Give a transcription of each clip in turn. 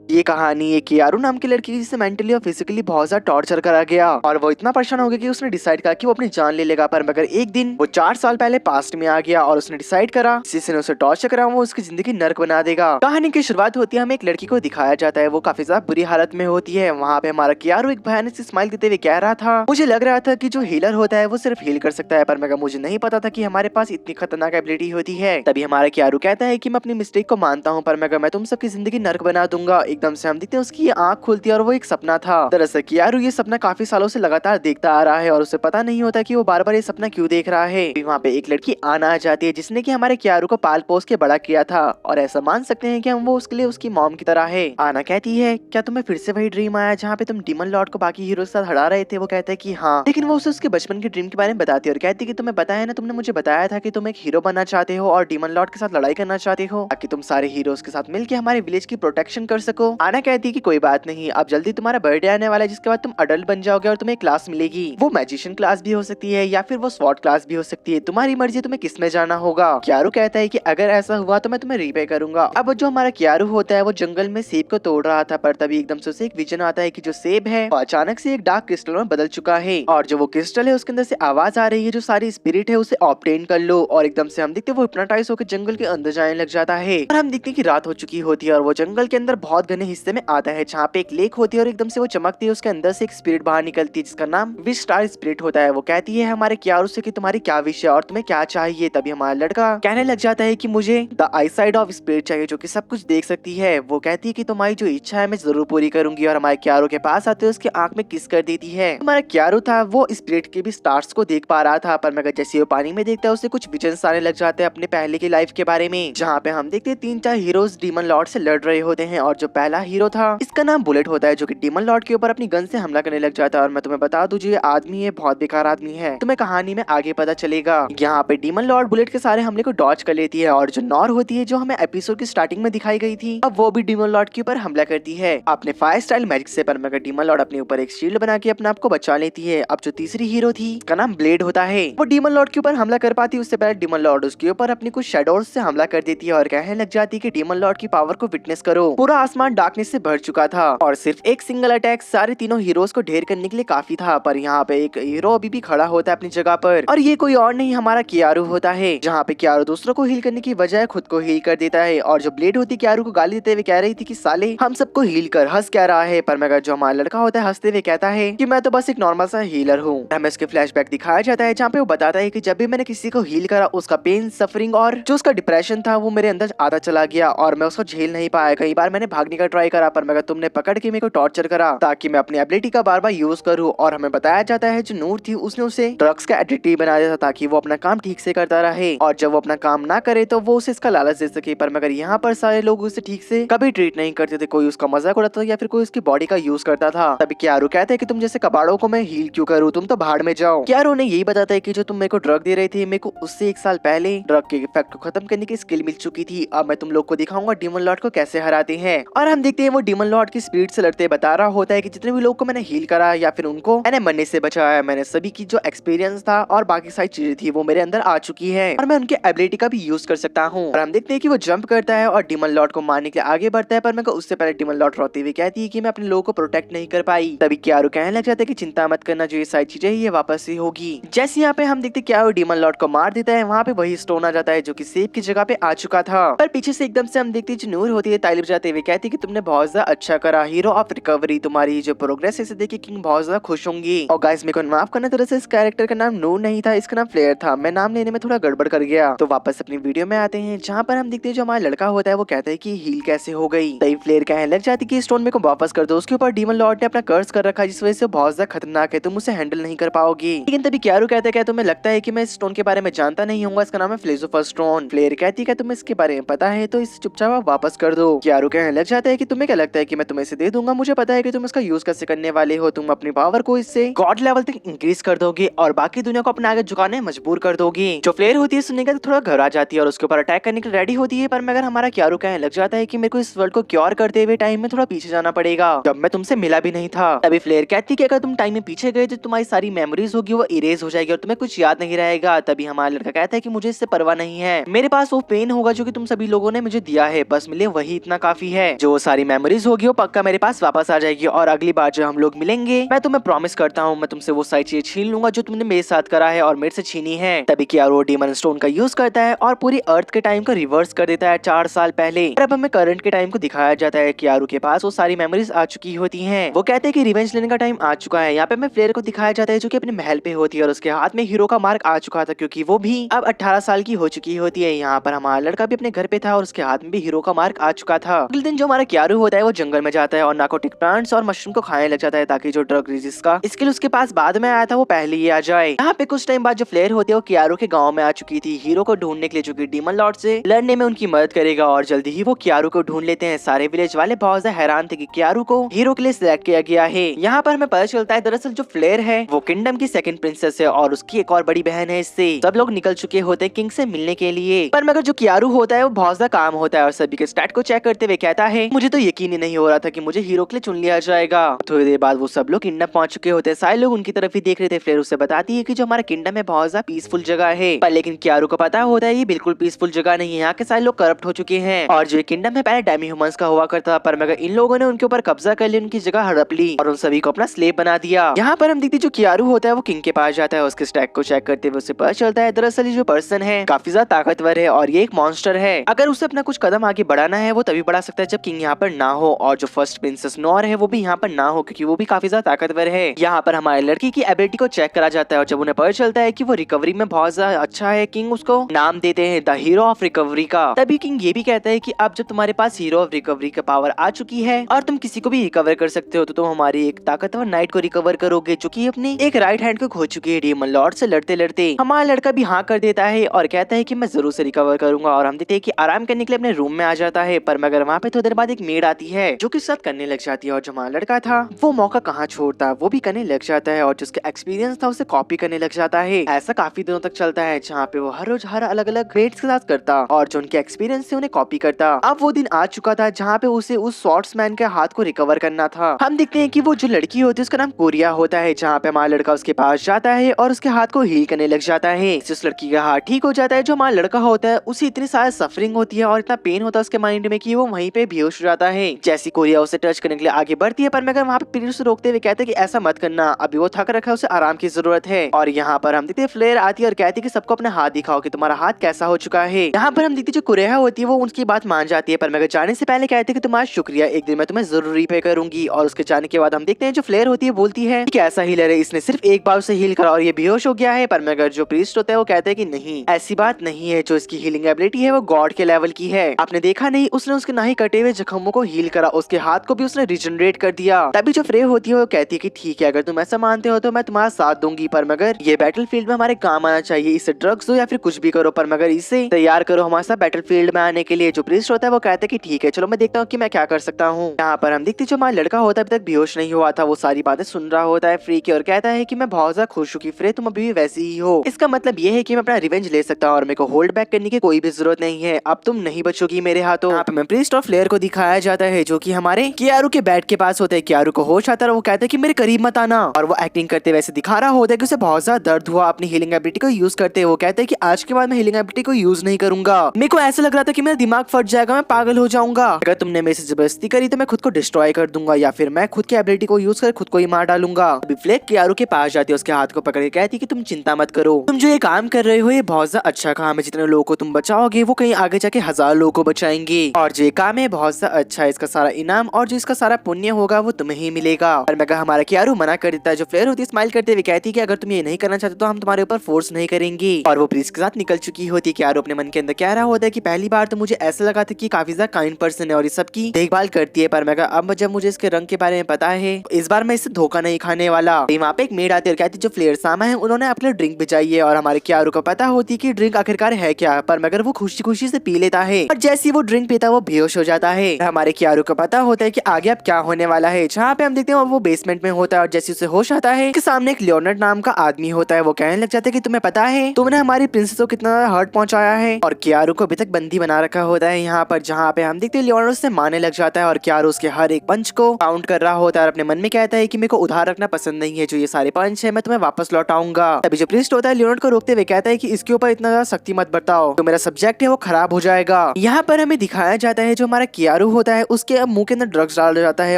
ये कहानी एक कियारू नाम की लड़की जिसे मेंटली और फिजिकली बहुत ज्यादा टॉर्चर करा गया और वो इतना परेशान हो गया कि उसने डिसाइड करा कि वो अपनी जान ले लेगा। पर मगर एक दिन वो 4 साल पहले पास्ट में आ गया और उसने डिसाइड करा जिसने उसे टॉर्चर करा वो उसकी जिंदगी नर्क बना देगा। कहानी की शुरुआत होती है, हमें एक लड़की को दिखाया जाता है, वो काफी ज्यादा बुरी हालत में होती है। वहाँ पे हमारा कियारू एक भयानक सी स्माइल देते हुए कह रहा था, मुझे लग रहा था कि जो हीलर होता है वो सिर्फ हील कर सकता है, पर मगर मुझे नहीं पता था कि हमारे पास इतनी खतरनाक एबिलिटी होती है। तभी हमारा कियारू कहता है कि मैं अपनी मिस्टेक को मानता हूँ, पर मगर मैं तुम सबकी जिंदगी नर्क बना दूंगा। एकदम से हम देखते हैं उसकी आंख खुलती है और वो एक सपना था। दरअसल कियारू ये सपना काफी सालों से लगातार देखता आ रहा है और उसे पता नहीं होता कि वो बार बार ये सपना क्यों देख रहा है। वहाँ पे एक लड़की आना आ जाती है जिसने कि हमारे कियारू को पाल पोस के बड़ा किया था और ऐसा मान सकते हैं कि हम वो उसके लिए उसकी मॉम की तरह है। आना कहती है, क्या तुम्हें फिर से वही ड्रीम आया जहाँ पे तुम डीमन लॉर्ड को बाकी हीरो के साथ हरा रहे थे? वो कहता है कि हाँ, लेकिन वो उसे उसके बचपन के ड्रीम के बारे में बताती है और कहती है कि तुम्हें बताया ना, तुमने मुझे बताया था कि तुम एक हीरो बनना चाहते हो और डीमन लॉर्ड के साथ लड़ाई करना चाहते हो ताकि तुम सारे हीरोज के साथ मिलकर हमारे विलेज की प्रोटेक्शन कर सको। आना कहती है कि कोई बात नहीं, अब जल्दी तुम्हारा बर्थडे आने वाला है जिसके बाद तुम अडल्ट बन जाओगे और तुम्हें क्लास मिलेगी। वो मैजिशियन क्लास भी हो सकती है या फिर वो स्वॉर्ड क्लास भी हो सकती है, तुम्हारी मर्जी, तुम्हें किस में जाना होगा। कियारू कहता है कि अगर ऐसा हुआ तो मैं तुम्हें रीपे करूंगा। अब जो हमारा कियारू होता है वो जंगल में सेब को तोड़ रहा था, पर तभी एकदम से उसे एक विजन आता है कि जो सेब है वो अचानक से एक डार्क क्रिस्टल में बदल चुका है और जो वो क्रिस्टल है उसके अंदर से आवाज आ रही है, जो सारी स्पिरिट है उसे ऑब्टेन कर लो। और एकदम से हम देखते हैं वो हिप्नोटाइज होकर जंगल के अंदर जाने लग जाता है और हम देखते हैं कि रात हो चुकी होती है और वो जंगल के अंदर बहुत घने हिस्से में आता है जहाँ पे एक लेक होती है और एकदम से वो चमकती है, उसके अंदर से एक स्पिरिट बाहर निकलती है जिसका नाम विश स्टार स्पिरिट होता है। वो कहती है हमारे कियारू से कि तुम्हारी क्या विश है और तुम्हें क्या चाहिए। तभी हमारा लड़का कहने लग जाता है कि मुझे the I side of spirit चाहिए जो कि सब कुछ देख सकती है। वो कहती है कि तुम्हारी जो इच्छा है मैं जरूर पूरी करूंगी और हमारे कियारू के पास आते हुए उसकी आंख में किस कर देती है। हमारा कियारू था वो स्पिरिट के भी स्टार्स को देख पा रहा था, पर मगर जैसे वो पानी में देखता है उसे कुछ विजन्स आने लग जाते हैं अपने पहले की लाइफ के बारे में, जहाँ पे हम देखते हैं 3-4 हीरोज डीमन लॉर्ड से लड़ रहे होते हैं और जो पहला हीरो था इसका नाम बुलेट होता है जो कि डीमन लॉर्ड के ऊपर अपनी गन से हमला करने लग जाता है। और मैं तुम्हें बता दूं जो ये आदमी है बहुत बेकार आदमी है, तुम्हें कहानी में आगे पता चलेगा। यहाँ पे डीमन लॉर्ड बुलेट के सारे हमले को डॉज कर लेती है और जो नॉर होती है जो हमें एपिसोड की स्टार्टिंग में दिखाई गई थी, अब वो भी डीमन लॉर्ड के ऊपर हमला करती है अपने फायर स्टाइल मैजिक से। पर मगर डीमन लॉर्ड अपने ऊपर एक शील्ड बना के अपने आप को बचा लेती है। अब जो तीसरी हीरो थी उसका नाम ब्लेड होता है, वो डीमन लॉर्ड के ऊपर हमला कर पाती है उससे पहले डीमन लॉर्ड उसके ऊपर अपनी कुछ शैडोज से हमला कर देती है और कहने लग जाती है कि डीमन लॉर्ड की पावर को विटनेस करो। पूरा आसमान डार्कनेस से भर चुका था और सिर्फ एक सिंगल अटैक सारे तीनों हीरोज को ढेर करने के लिए काफी था। पर यहाँ पे एक हीरो अभी भी खड़ा होता है अपनी जगह पर और ये कोई और नहीं हमारा कियारू होता है, जहाँ पे कियारू दूसरों को हील करने की बजाय खुद को हील कर देता है। और जो ब्लेड होती है कियारू को गाली देते हुए कह रही थी कि साले हम सबको हील कर, हंस क्या रहा है। पर मगर जो हमारा लड़का होता है हंसते हुए कहता है कि मैं तो बस एक नॉर्मल सा हीलर हूँ। हमें इसके फ्लैशबैक दिखाया जाता है जहाँ पे वो बताता है कि जब भी मैंने किसी को हील करा उसका पेन, सफरिंग और जो उसका डिप्रेशन था वो मेरे अंदर आता चला गया और मैं उसको झेल नहीं पाया। कई बार मैंने भागने का ट्राई करा पर मगर तुमने पकड़ के मेरे को टॉर्चर करा ताकि मैं अपनी एबिलिटी का बार बार यूज करूँ। और हमें बताया जाता है जो नूर थी उसने उसे ड्रग्स का एडिक्टिव बना दिया था ताकि वो अपना काम ठीक से करता रहे और जब वो अपना काम ना करे तो वो उसे इसका लालच दे सके। पर मगर यहाँ पर सारे लोग उसे ठीक से कभी ट्रीट नहीं करते थे, कोई उसका मजाक उड़ाता था या फिर कोई उसकी बॉडी का यूज करता था। तभी कियारू कहते हैं कि तुम जैसे कबाड़ों को मैं हील क्यों करूँ, तुम तो भाड़ में जाओ। कियारू ने यही बताता है कि जो तुम मेरे को ड्रग दे रहे थे मेरे को उससे 1 साल पहले ड्रग के इफेक्ट को खत्म करने की स्किल मिल चुकी थी, अब मैं तुम लोग को दिखाऊंगा डीमन लॉर्ड को कैसे हराते हैं। और हम देखते हैं वो डीमन लॉर्ड की स्पीड से लड़ते बता रहा होता है कि जितने भी लोग को मैंने हील करा या फिर उनको मैंने मरने से बचाया, मैंने सभी की जो एक्सपीरियंस था और बाकी सारी चीजें थी वो मेरे अंदर आ चुकी है और मैं उनके एबिलिटी का भी यूज कर सकता हूँ। और हम देखते हैं कि वो जंप करता है और डीमन लॉर्ड को मारने के लिए आगे बढ़ता है, पर मैं उससे पहले डीमन लॉर्ड रोते हुए कहती है कि मैं अपने लोगों को प्रोटेक्ट नहीं कर पाई। तभी कियारू कहने लग जाता है कि चिंता मत करना, जो ये सारी चीजें ये वापस से होगी। जैसे यहाँ पे हम देखते कियारू डीमन लॉर्ड को मार देता है, वहाँ पे वही स्टोन आ जाता है जो कि सेब की जगह पे आ चुका था। पर पीछे से एकदम से हम देखते हैं जो नूर होती है तालिब जाते हुए कहती है कि तुमने बहुत ज्यादा अच्छा करा, हीरो ऑफ रिकवरी, तुम्हारी जो प्रोग्रेस है इसे देख के किंग बहुत ज्यादा खुश होंगी। और गाइस मेरे को माफ करना, तरह से इस कैरेक्टर का नाम नूर नहीं था, इसका नाम फ्लेयर था, मैं नाम लेने में थोड़ा गड़बड़ कर गया। तो वापस अपनी वीडियो में आते हैं जहाँ पर हम देखते हैं जो हमारा लड़का होता है वो कहता है कि हील कैसे हो गई। तभी फ्लेयर कहने लग जाती कि स्टोन मेरे को वापस कर दो, उसके ऊपर डीमन लॉर्ड ने अपना कर्स कर रखा है जिस वजह से बहुत ज्यादा खतरनाक है, तुम उसे हैंडल नहीं कर पाओगी। लेकिन तभी कियारू कहता है क्या तुम्हें लगता है कि मैं इस स्टोन के बारे में जानता नहीं हूँ, इसका नाम है फिलोसोफर स्टोन। फ्लेयर कहती है तुम्हें इसके बारे में पता है तो इसे चुपचाप वापस कर दो। कियारू कहने लग जाता है कि तुम्हें क्या लगता है कि मैं तुम्हें इसे दे दूंगा, मुझे पता है कि तुम इसका यूज कैसे करने वाले हो, तुम अपनी पावर को इससे गॉड लेवल तक इंक्रीज कर दोगे और बाकी दुनिया को अपने आगे झुकाने मजबूर कर दोगे। जो फ्लेयर होती है सुनने का तो थोड़ा घबरा जाती है और उसके ऊपर अटैक करने के लिए रेडी होती है, पर मगर हमारा कियारू कहने लग जाता है कि मेरे को इस वर्ल्ड को क्योर करते हुए टाइम में थोड़ा पीछे जाना पड़ेगा जब मैं तुमसे मिला भी नहीं था। तभी फ्लेयर कहती कि अगर तुम टाइम में पीछे गए तो तुम्हारी सारी मेमोरीज होगी वो इरेज हो जाएगी और तुम्हें कुछ याद नहीं रहेगा। तभी हमारा लड़का कहता है कि मुझे इससे परवाह नहीं है, मेरे पास वो पेन होगा जो कि तुम सभी लोगों ने मुझे दिया है, बस मिले वही इतना काफी है। जो सारी मेमोरीज होगी वो पक्का मेरे पास वापस आ जाएगी और अगली बार जब हम लोग मिलेंगे मैं तुम्हें प्रॉमिस करता हूँ मैं तुमसे वो सारी चीजें छीन लूंगा जो तुमने मेरे साथ करा है और मेरे से छीनी है। तभी कियारू डीमन स्टोन का यूज करता है और पूरी अर्थ के टाइम को रिवर्स कर देता है 4 साल पहले। और अब हमें करंट के टाइम को दिखाया जाता है। कियारू के पास वो सारी मेमोरीज आ चुकी होती हैं। वो कहते हैं कि रिवेंज लेने का टाइम आ चुका है। यहाँ पे हमें फ्लेयर को दिखाया जाता है जो कि अपने महल पे होती है और उसके हाथ में हीरो का मार्क आ चुका था क्योंकि वो भी अब 18 साल की हो चुकी होती है। यहाँ पर हमारा लड़का भी अपने घर पे था और उसके हाथ में भी हीरो का मार्क आ चुका था। अगले दिन जो हमारा कियारू होता है वो जंगल में जाता है और नार्कोटिक प्लांट्स और मशरूम को खाने लग जाता है ताकि जो ड्रग रिजिस का स्किल उसके पास बाद में आया था वो पहले ही आ जाए। यहाँ पे कुछ टाइम बाद जो फ्लेयर होती है वो कियारू के गाँव में आ चुकी थी हीरो को ढूंढने के लिए जो कि डीमन लॉर्ड से लड़ने में उनकी मदद करेगा और जल्दी ही वो कियारू को ढूंढ लेते हैं। सारे विलेज वाले बहुत ज्यादा हैरान थे कि कियारू को हीरो के लिए सिलेक्ट किया गया है। यहाँ पर हमें पता चलता है दरअसल जो फ्लेयर है वो किंगडम की सेकंड प्रिंसेस है और उसकी एक और बड़ी बहन है। इससे सब लोग निकल चुके होते हैं किंग से मिलने के लिए। पर मगर जो कियारू होता है वो बहुत ज्यादा काम होता है और सभी के स्टैट को चेक करते हुए कहता है मुझे तो यकीन ही नहीं हो रहा था कि मुझे हीरो के लिए चुन लिया जाएगा। थोड़ी देर बाद वो सब लोग किंगडम पहुंच चुके होते हैं। सारे लोग उनकी तरफ ही देख रहे थे। फ्लेयर उसे बताती है कि जो हमारा किंगडम है बहुत ज्यादा पीसफुल जगह है। पर लेकिन कियारू को पता होता है ये बिल्कुल पीसफुल जगह नहीं है। यहाँ के सारे लोग करप्ट हो चुके हैं और जो किंगडम है पहले डेमी ह्यूमंस का हुआ करता था पर मगर इन लोगों ने उनके ऊपर कब्जा कर लिया, उनकी जगह हड़प ली और उन सभी को अपना स्लेव बना दिया। यहाँ पर हम देखते जो कियारू होता है वो किंग के पास जाता है। उसके स्टैक को चेक करते हुए उसे पता चलता है दरअसल ये जो पर्सन है काफी ज्यादा ताकतवर है और ये एक मॉन्स्टर है। अगर उसे अपना कुछ कदम आगे बढ़ाना है वो तभी बढ़ा सकता है जब किंग यहाँ पर ना हो और जो फर्स्ट प्रिंसेस नॉर है वो भी यहाँ पर ना हो क्योंकि वो भी काफी ज्यादा ताकतवर है। यहाँ पर हमारे लड़की की एबिलिटी को चेक करा जाता है और जब उन्हें पता चलता है कि वो रिकवरी में बहुत ज्यादा अच्छा है किंग उसको नाम देते हैं द हीरो ऑफ रिकवरी का। तभी किंग ये भी कहता है कि अब जब तुम्हारे पास हीरो ऑफ रिकवरी का पावर आ चुकी है और तुम किसी को भी रिकवर कर सकते हो तो तुम हमारी एक ताकतवर नाइट को रिकवर करोगे जो कि अपनी एक राइट हैंड को खो चुकी है। डीमन लॉर्ड से लड़ते लड़ते हमारा लड़का भी हाँ कर देता है और कहता है कि मैं जरूर से रिकवर करूंगा और हम देखते हैं कि आराम करने के लिए अपने रूम में आ जाता है। पर मगर वहाँ पे थोड़ी देर बाद एक मेड आती है जो कि साथ करने लग जाती है और जो हमारा लड़का था वो मौका कहाँ छोड़ता वो भी करने लग जाता है और जिसका एक्सपीरियंस था उसे कॉपी करने लग जाता है। ऐसा काफी दिनों तक चलता है जहाँ पे वो हर रोज हर अलग अलग ग्रेड्स के साथ करता और जो उनके एक्सपीरियंस थे उन्हें कॉपी करता। अब वो दिन आ चुका था जहाँ पे उसे उस स्वॉर्ड्समैन के हाथ को रिकवर करना था। हम देखते हैं कि वो जो लड़की होती है उसका नाम कोरिया होता है जहाँ पे हमारा लड़का उसके पास जाता है और उसके हाथ को हील करने लग जाता है। उस लड़की का हाथ ठीक हो जाता है। जो हमारा लड़का होता है उसे इतनी सारी सफरिंग होती है और इतना पेन होता है उसके माइंड में कि वो वहीं पे बेहोश हो जाता है। जैसी कोरिया उसे टच करने के लिए आगे बढ़ती है पर मगर वहाँ पे पीरियड से रोकते हुए कहते हैं कि ऐसा मत करना, अभी वो थक रखा है, उसे आराम की जरूरत है। और यहाँ पर हम देखते हैं फ्लेयर आती है और कहती है कि सबको अपना हाथ दिखाओ कि तुम्हारा हाथ कैसा हो चुका है। यहाँ पर हम देखते जो कोरिया होती है वो उनकी बात मान जाती है पर मगर जाने से पहले कहती है कि तुम्हारा शुक्रिया, एक दिन मैं तुम्हें जरूर रिपे करूंगी। और उसके जाने के बाद हम देखते हैं जो फ्लेयर होती है बोलती है कि ऐसा हीलर है, इसने सिर्फ एक बार उसे हील करा और ये बेहोश हो गया है। पर मगर जो प्रीस्ट होता है वो कहते हैं कि नहीं, ऐसी बात नहीं है, जो इसकी हीलिंग एबिलिटी है वो गॉड के लेवल की है। आपने देखा नहीं, उसने उसके ना ही कटे हुए जख्मों को हील करा, उसके हाथ को भी उसने रिजनरेट कर दिया। तभी जो फ्रे होती है वो कहती है कि ठीक है, अगर तुम ऐसा मानते हो तो मैं तुम्हारा साथ दूंगी, पर मगर ये बैटलफील्ड में हमारे काम आना चाहिए। इसे ड्रग्स दो या फिर कुछ भी करो पर मगर इसे तैयार करो हमारे साथ बैटलफील्ड में आने के लिए। जो प्रीस्ट होता है वो कहता है कि ठीक है, चलो मैं देखता हूँ कि मैं क्या कर सकता हूँ। यहाँ पर हम देखते जो हमारा लड़का होता है अभी तक बेहोश नहीं हुआ था, वो सारी बातें सुन रहा होता है फ्री की और कहता है कि मैं बहुत ज्यादा खुश हूँ कि फ्रे तुम अभी भी वैसी ही हो। इसका मतलब ये है कि मैं अपना रिवेंज ले सकता हूँ और मेरे को होल्ड बैक करने की कोई भी जरूरत नहीं है। अब तुम नहीं बचोगी मेरे हाथों। यहाँ पे मैं प्रीस्ट ऑफ फ्लेयर को दिखाया जाता है जो कि हमारे कियारू के बेड के पास होता है। कियारू को होश आता है, वो कहता है कि मेरे करीब मत आना और वो एक्टिंग करते वैसे दिखा रहा होता है कि उसे बहुत ज्यादा दर्द हुआ अपनी हीलिंग एबिलिटी को यूज करते। वो कहता है कि आज के बाद मैं हीलिंग एबिलिटी को यूज नहीं करूंगा। मेरे को ऐसा लग रहा था कि मेरा दिमाग फट जाएगा, मैं पागल हो जाऊंगा। अगर तुमने मेरे से जबरदस्ती करी तो मैं खुद को डिस्ट्रॉय कर दूंगा या फिर मैं खुद की एबिलिटी को यूज कर खुद को ही मार डालूंगा। अभी फ्लेक कियारू के पास जाती है, उसके हाथ को पकड़ के कहती है कि तुम चिंता मत करो, तुम जो ये काम कर रहे हो ये बहुत ज्यादा अच्छा काम है। जितने लोगों को तुम बचाओगे वो कहीं आगे जाके 1000 लोगों को बचाएंगे और जो ये काम है बहुत ज्यादा अच्छा है। इसका सारा इनाम और जो इसका सारा पुण्य होगा वो तुम्हें ही मिलेगा। और मगर हमारा कियारू मना कर देता है। जो फ्लेयर होती है स्माइल करते हुए कहती है कि अगर तुम ये नहीं करना चाहते तो हम तुम्हारे ऊपर फोर्स नहीं करेंगे। और वो प्रीस्ट के साथ निकल चुकी होती है। कियारू अपने मन के अंदर कह रहा होता है कि पहली बार तो मुझे ऐसा लगा था कि काफी ज्यादा काइंड पर्सन है और ये सबकी देखभाल करती है, पर मगर अब जब मुझे इसके रंग के बारे में पता है इस बार मैं इससे धोखा नहीं खाने वाला। वहाँ पे एक मेड आती है और कहती है जो फ्लेयर सामा है उन्होंने अपने ड्रिंक भिजाई है और हमारे कियारू को पता होती है कि ड्रिंक आखिरकार है क्या, पर मगर वो खुशी खुशी से पी लेता है और जैसे वो ड्रिंक पीता वो बेहोश हो जाता है। हमारे कियारू को पता होता है कि आगे अब क्या होने वाला है। जहाँ पे हम देखते हैं वो बेसमेंट में होता है और जैसे उसे होश आता है कि सामने एक लियोनार्ड नाम का आदमी होता है। वो कहने लग जाता है कि तुम्हें पता है तुमने हमारी प्रिंसेस को कितना हर्ट पहुंचाया है और कियारू को अभी तक बंदी बना रखा होता है यहाँ पर। जहाँ पे हम देखते हैं लियोनार्ड उससे मारने लग जाता है और कियारू उसके हर एक पंच को काउंट कर रहा होता है और अपने मन में कहता है कि मेरे को उधार रखना पसंद नहीं है, जो ये सारे पंच है मैं तुम्हें वापस लौटाऊंगा। तभी जो प्रीस्ट होता है लियोनार्ड को रोकते हुए कहता है कि इसके ऊपर इतना ज्यादा सख्ती मत बरताओ, तो मेरा सब्जेक्ट है वो खराब हो जाएगा। यहाँ पर हमें दिखाया जाता है जो हमारा कियारू क्यारू होता है उसके अब मुंह के अंदर ड्रग्स डाल जाता है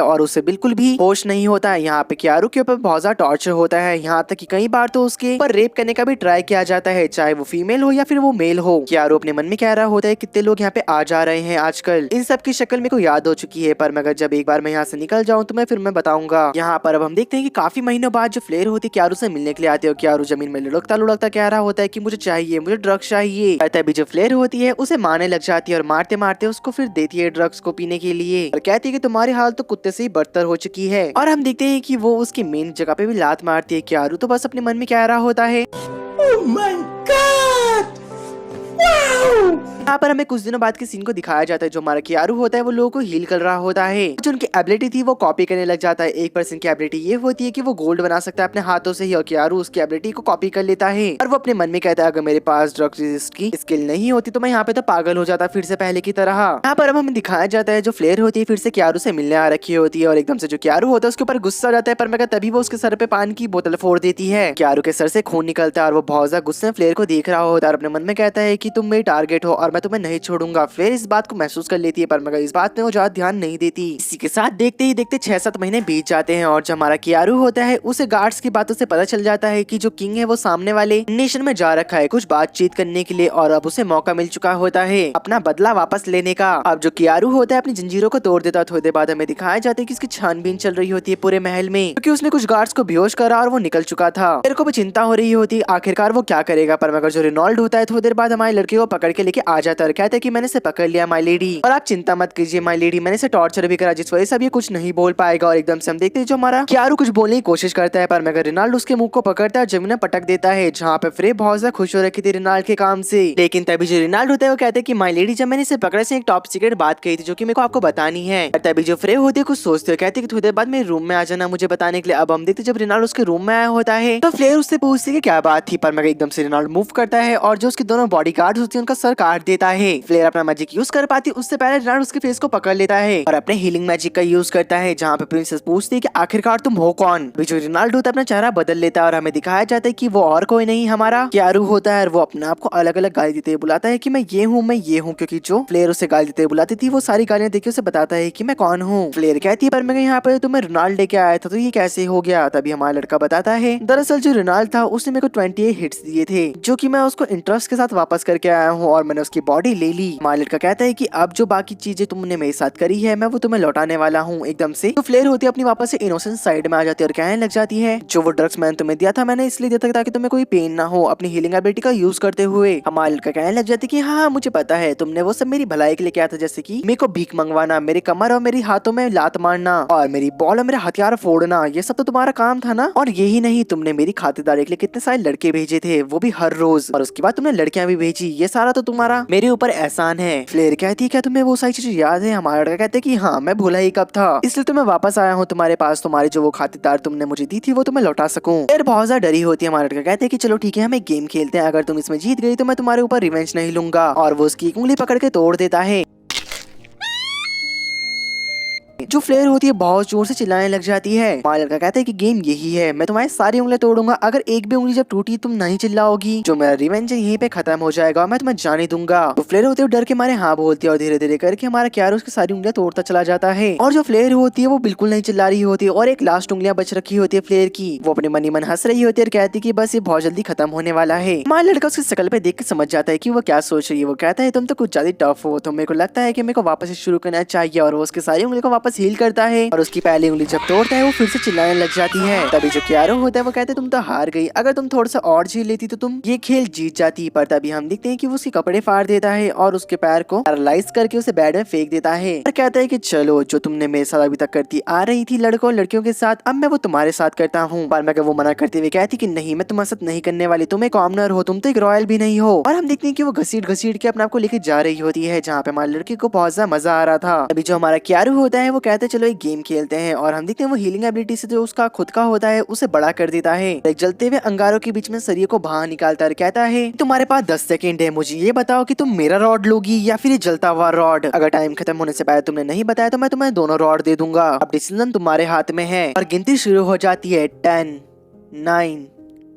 और उसे बिल्कुल भी होश नहीं होता है। यहाँ पे क्यारू के ऊपर बहुत ज्यादा टॉर्चर होता है, यहाँ तक कि कई बार तो उसके ऊपर रेप करने का भी ट्राई किया जाता है, चाहे वो फीमेल हो या फिर वो मेल हो। क्यारू अपने मन में कह रहा होता है कितने लोग यहाँ पे आ जा रहे हैं आजकल, इन सब की शक्ल मेरे को याद हो चुकी है, पर मगर जब एक बार मैं यहाँ से निकल जाऊँ तो मैं फिर मैं बताऊंगा। यहाँ पर अब हम देखते हैं कि काफी महीनों बाद जो फ्लेयर होती है क्यारू से मिलने के लिए आते हो। क्यारू जमीन में लुढ़कता लुढ़कता कह रहा होता है कि मुझे चाहिए, मुझे ड्रग्स चाहिए। तभी जो फ्लेयर होती है उसे मारने लग जाती है और मारते मारते उसको फिर देती है ड्रग्स को पीने के लिए और कहती है कि तुम्हारी हाल तो कुत्ते से ही बदतर हो चुकी है। और हम देखते हैं कि वो उसकी मेन जगह पे भी लात मारती है। क्यारू तो बस अपने मन में कह रहा होता है Oh my God! Wow! यहाँ पर हमें कुछ दिनों बाद के सीन को दिखाया जाता है। जो हमारा क्यारू होता है वो लोगों को हील कर रहा होता है, जो उनकी एबिलिटी थी वो कॉपी करने लग जाता है। एक पर्सन की एबिलिटी ये होती है कि वो गोल्ड बना सकता है अपने हाथों से ही, और क्यारू उसकी एबिलिटी को कॉपी कर लेता है और वो अपने मन में कहता है अगर मेरे पास ड्रग्स रेजिस्ट की स्किल नहीं होती तो मैं यहाँ पे तो पागल हो जाता फिर से पहले की तरह। यहाँ पर अब हमें दिखाया जाता है जो फ्लेयर होती है फिर से क्यारू से मिलने आ रखी होती है और एकदम से जो क्यारू होता है उसके ऊपर गुस्सा आ जाता है, पर मगर तभी वो उसके सर पे पानी की बोतल फोड़ देती है। क्यारू के सर से खून निकलता है और वो बहुत ज्यादा गुस्से में फ्लेयर को देख रहा होता है और अपने मन में कहता है कि तुम मेरी टारगेट हो और मैं तुम्हें नहीं छोड़ूंगा। फ्लेयर इस बात को महसूस कर लेती है, पर मगर इस बात में वो ज्यादा ध्यान नहीं देती। इसी के साथ देखते ही देखते 6-7 महीने बीत जाते हैं और जो हमारा क्यारू होता है उसे गार्ड्स की बातों से पता चल जाता है कि जो किंग है वो सामने वाले नेशन में जा रखा है कुछ बातचीत करने के लिए और अब उसे मौका मिल चुका होता है अपना बदला वापस लेने का। अब जो क्यारू होता है अपनी जंजीरों को तोड़ देता है। थोड़ी देर बाद हमें दिखाया जाता है कि इसकी छानबीन चल रही होती है पूरे महल में, क्योंकि उसने कुछ गार्ड्स को बेहोश करा और वो निकल चुका था। मेरे को भी चिंता हो रही होती आखिरकार वो क्या करेगा, पर मगर जो रेनॉल्ड होता है थोड़ी देर बाद हमारे लड़के को पकड़ के लेके आ जाता है और कहता है कि मैंने इसे पकड़ लिया माय लेडी, और आप चिंता मत कीजिए माय लेडी, मैंने इसे टॉर्चर भी करा जिस वजह से अब ये कुछ नहीं बोल पाएगा। और एकदम से हम देखते हैं जो हमारा क्यारू कुछ बोलने की कोशिश करता है, पर मगर रेनॉल्ड उसके मुंह को पकड़ता है और जमीन में पटक देता है, जहाँ पे फ्रे बहुत ज्यादा खुश हो रखी थी रेनॉल्ड के काम से। लेकिन तभी जो रेनॉल्ड होता है वो कहते हैं कि माय लेडी जब मैंने इसे पकड़े से एक टॉप सीक्रेट बात कही थी जो कि मेरे को आपको बतानी है। और तभी जो फ्रे होती है कुछ सोचते हो कहते हैं कि थोड़ी देर बाद मेरे रूम में आ जाना मुझे बताने के लिए। अब हम देखते जब रेनॉल्ड उसके रूम में आया होता है तो फ्लेयर उससे पूछती है कि क्या बात थी, पर मगर एकदम से रेनॉल्ड मूव करता है और जो उसके दोनों बॉडीगार्ड्स होते हैं उनका सर काट देता है। फ्लेयर अपना मैजिक यूज कर पाती उससे पहले रेनॉल्ड उसके फेस को पकड़ लेता है और अपने हीलिंग मैजिक का यूज करता है, जहाँ पे प्रिंसेस पूछती है कि आखिरकार तुम हो कौन। जो रेनॉल्ड होता है अपना चेहरा बदल लेता है और हमें दिखाया जाता है कि वो और कोई नहीं हमारा क्यारू होता है और वो अपने आप को अलग अलग गाली देते हुए बुलाता है कि मैं ये हूँ, क्योंकि जो फ्लेयर उसे गाली देते हुए बुलाती थी वो सारी गालियां देके उसे बताता है कि मैं कौन हूँ। फ्लेयर कहती है पर मैं यहाँ पे तुम्हें रोनाल्ड लेके आया था तो ये कैसे हो गया। तभी हमारा लड़का बताता है दरअसल जो रोनाल्ड था उसने मेरे को 28 हिट्स दिए थे जो कि मैं उसको इंटरेस्ट के साथ वापस करके आया हूँ और मैंने उसकी बॉडी ले ली। हमारा लड़का कहता है कि अब जो बाकी चीजें तुमने मेरे साथ करी है मैं वो तुम्हें लौटाने वाला हूँ। एकदम से तो फ्लेयर होती है अपनी वापस से इनोसेंट साइड में आ जाती है और कहने लग जाती है जो वो ड्रग्स मैंने तुम्हें दिया था मैंने इसलिए दिया था ताकि तुम्हें कोई पेन ना हो अपनी हीलिंग एबिलिटी का यूज करते हुए। हमारा लड़का कहने लग जाती है कि हाँ मुझे पता है तुमने वो सब मेरी भलाई के लिए किया था, जैसे कि मेरे को भीख मंगवाना, मेरे कमर और मेरी हाथों में लात मारना और मेरी बॉल और मेरे हथियार फोड़ना, ये सब तो तुम्हारा काम था ना। और यही नहीं तुमने मेरी खातिरदारी के लिए कितने सारे लड़के भेजे थे वो भी हर रोज, और उसके बाद तुमने लड़कियां भी भेजी, ये सारा तो तुम्हारा मेरे ऊपर एहसान है। फ्लेयर कहती है क्या तुम्हें वो सारी चीजें याद है। हमारा लड़का कहते कि हाँ मैं भूला ही कब था, इसलिए तो मैं वापस आया हूँ तुम्हारे पास, तुम्हारी जो वो खातिरदार तुमने मुझे दी थी वो तुम्हें लौटा सकूं। फिर बहुत ज्यादा डरी होती है। हमारा लड़का कहते हैं कि चलो ठीक है हम एक गेम खेलते हैं, अगर तुम इसमें जीत गई तो मैं तुम्हारे ऊपर रिवेंज नहीं लूंगा, और वो उसकी उंगली पकड़ के तोड़ देता है। जो फ्लेयर होती है बहुत जोर से चिल्लाने लग जाती है। हमारा लड़का कहता है कि गेम यही है, मैं तुम्हारी सारी उंगलियां तोड़ूंगा, अगर एक भी उंगली जब टूटी तुम नहीं चिल्लाओगी जो मेरा रिवेंज है यहीं पे खत्म हो जाएगा, मैं तुम्हें जाने दूंगा। तो फ्लेयर होती है डर के मारे हाँ बोलती है और धीरे धीरे करके हमारा क्यारू उसकी सारी उंगलियां तोड़ता चला जाता है। और जो फ्लेयर होती है वो बिल्कुल नहीं चिल्ला रही होती और एक लास्ट उंगलियां बच रखी होती है फ्लेयर की, वो अपने मन ही मन हंस रही होती है और कहती है कि बस ये बहुत जल्दी खत्म होने वाला है। हमारा लड़का उसकी शकल पे देख के समझ जाता है कि वो क्या सोच रही है। वो कहता है तुम तो कुछ ज्यादा टफ हो, तो मेरे को लगता है कि मेरे को वापस से शुरू करना चाहिए, और वो उसकी सारी उंगली को वापस हील करता है और उसकी पहली उंगली जब तोड़ता है वो फिर से चिल्लाने लग जाती है। तभी जो क्यारू होता है वो कहते हैं तुम तो हार गई, अगर तुम थोड़ा सा और झेल लेती तो तुम ये खेल जीत जाती। पर तभी हम देखते हैं कि वो उसके कपड़े फाड़ देता है और उसके पैर को पैरालाइज करके उसे बेड में फेंक देता है और कहता है कि चलो जो तुमने मेरे साथ अभी तक करती आ रही थी लड़कों लड़कियों के साथ, अब मैं वो तुम्हारे साथ करता हूँ। पर मैं वो मना करते हुए कहती कि नहीं मैं तुम्हारे साथ नहीं करने वाली, तुम एक कॉमनर हो, तुम तो एक रॉयल भी नहीं हो। और हम देखते हैं कि वो घसीट घसीट के अपने आप को लेके जा रही होती है, जहाँ पे हमारे लड़के को बहुत ज्यादा मजा आ रहा था। अभी जो हमारा क्यारू होता है वो कहते हैं चलो एक गेम खेलते हैं, और हम देखते हैं वो हीलिंग एबिलिटी से जो उसका खुद का होता है उसे बड़ा कर देता है। एक जलते हुए अंगारों के बीच में सरिये को बाहर निकालता है, कहता है तुम्हारे पास 10 सेकंड है, मुझे ये बताओ कि तुम मेरा रॉड लोगी या फिर ये जलता हुआ रॉड। अगर टाइम खत्म होने से पहले तुमने नहीं बताया तो मैं तुम्हें दोनों रॉड दे दूंगा। अब डिसीजन तुम्हारे हाथ में है। और गिनती शुरू हो जाती है 10, 9,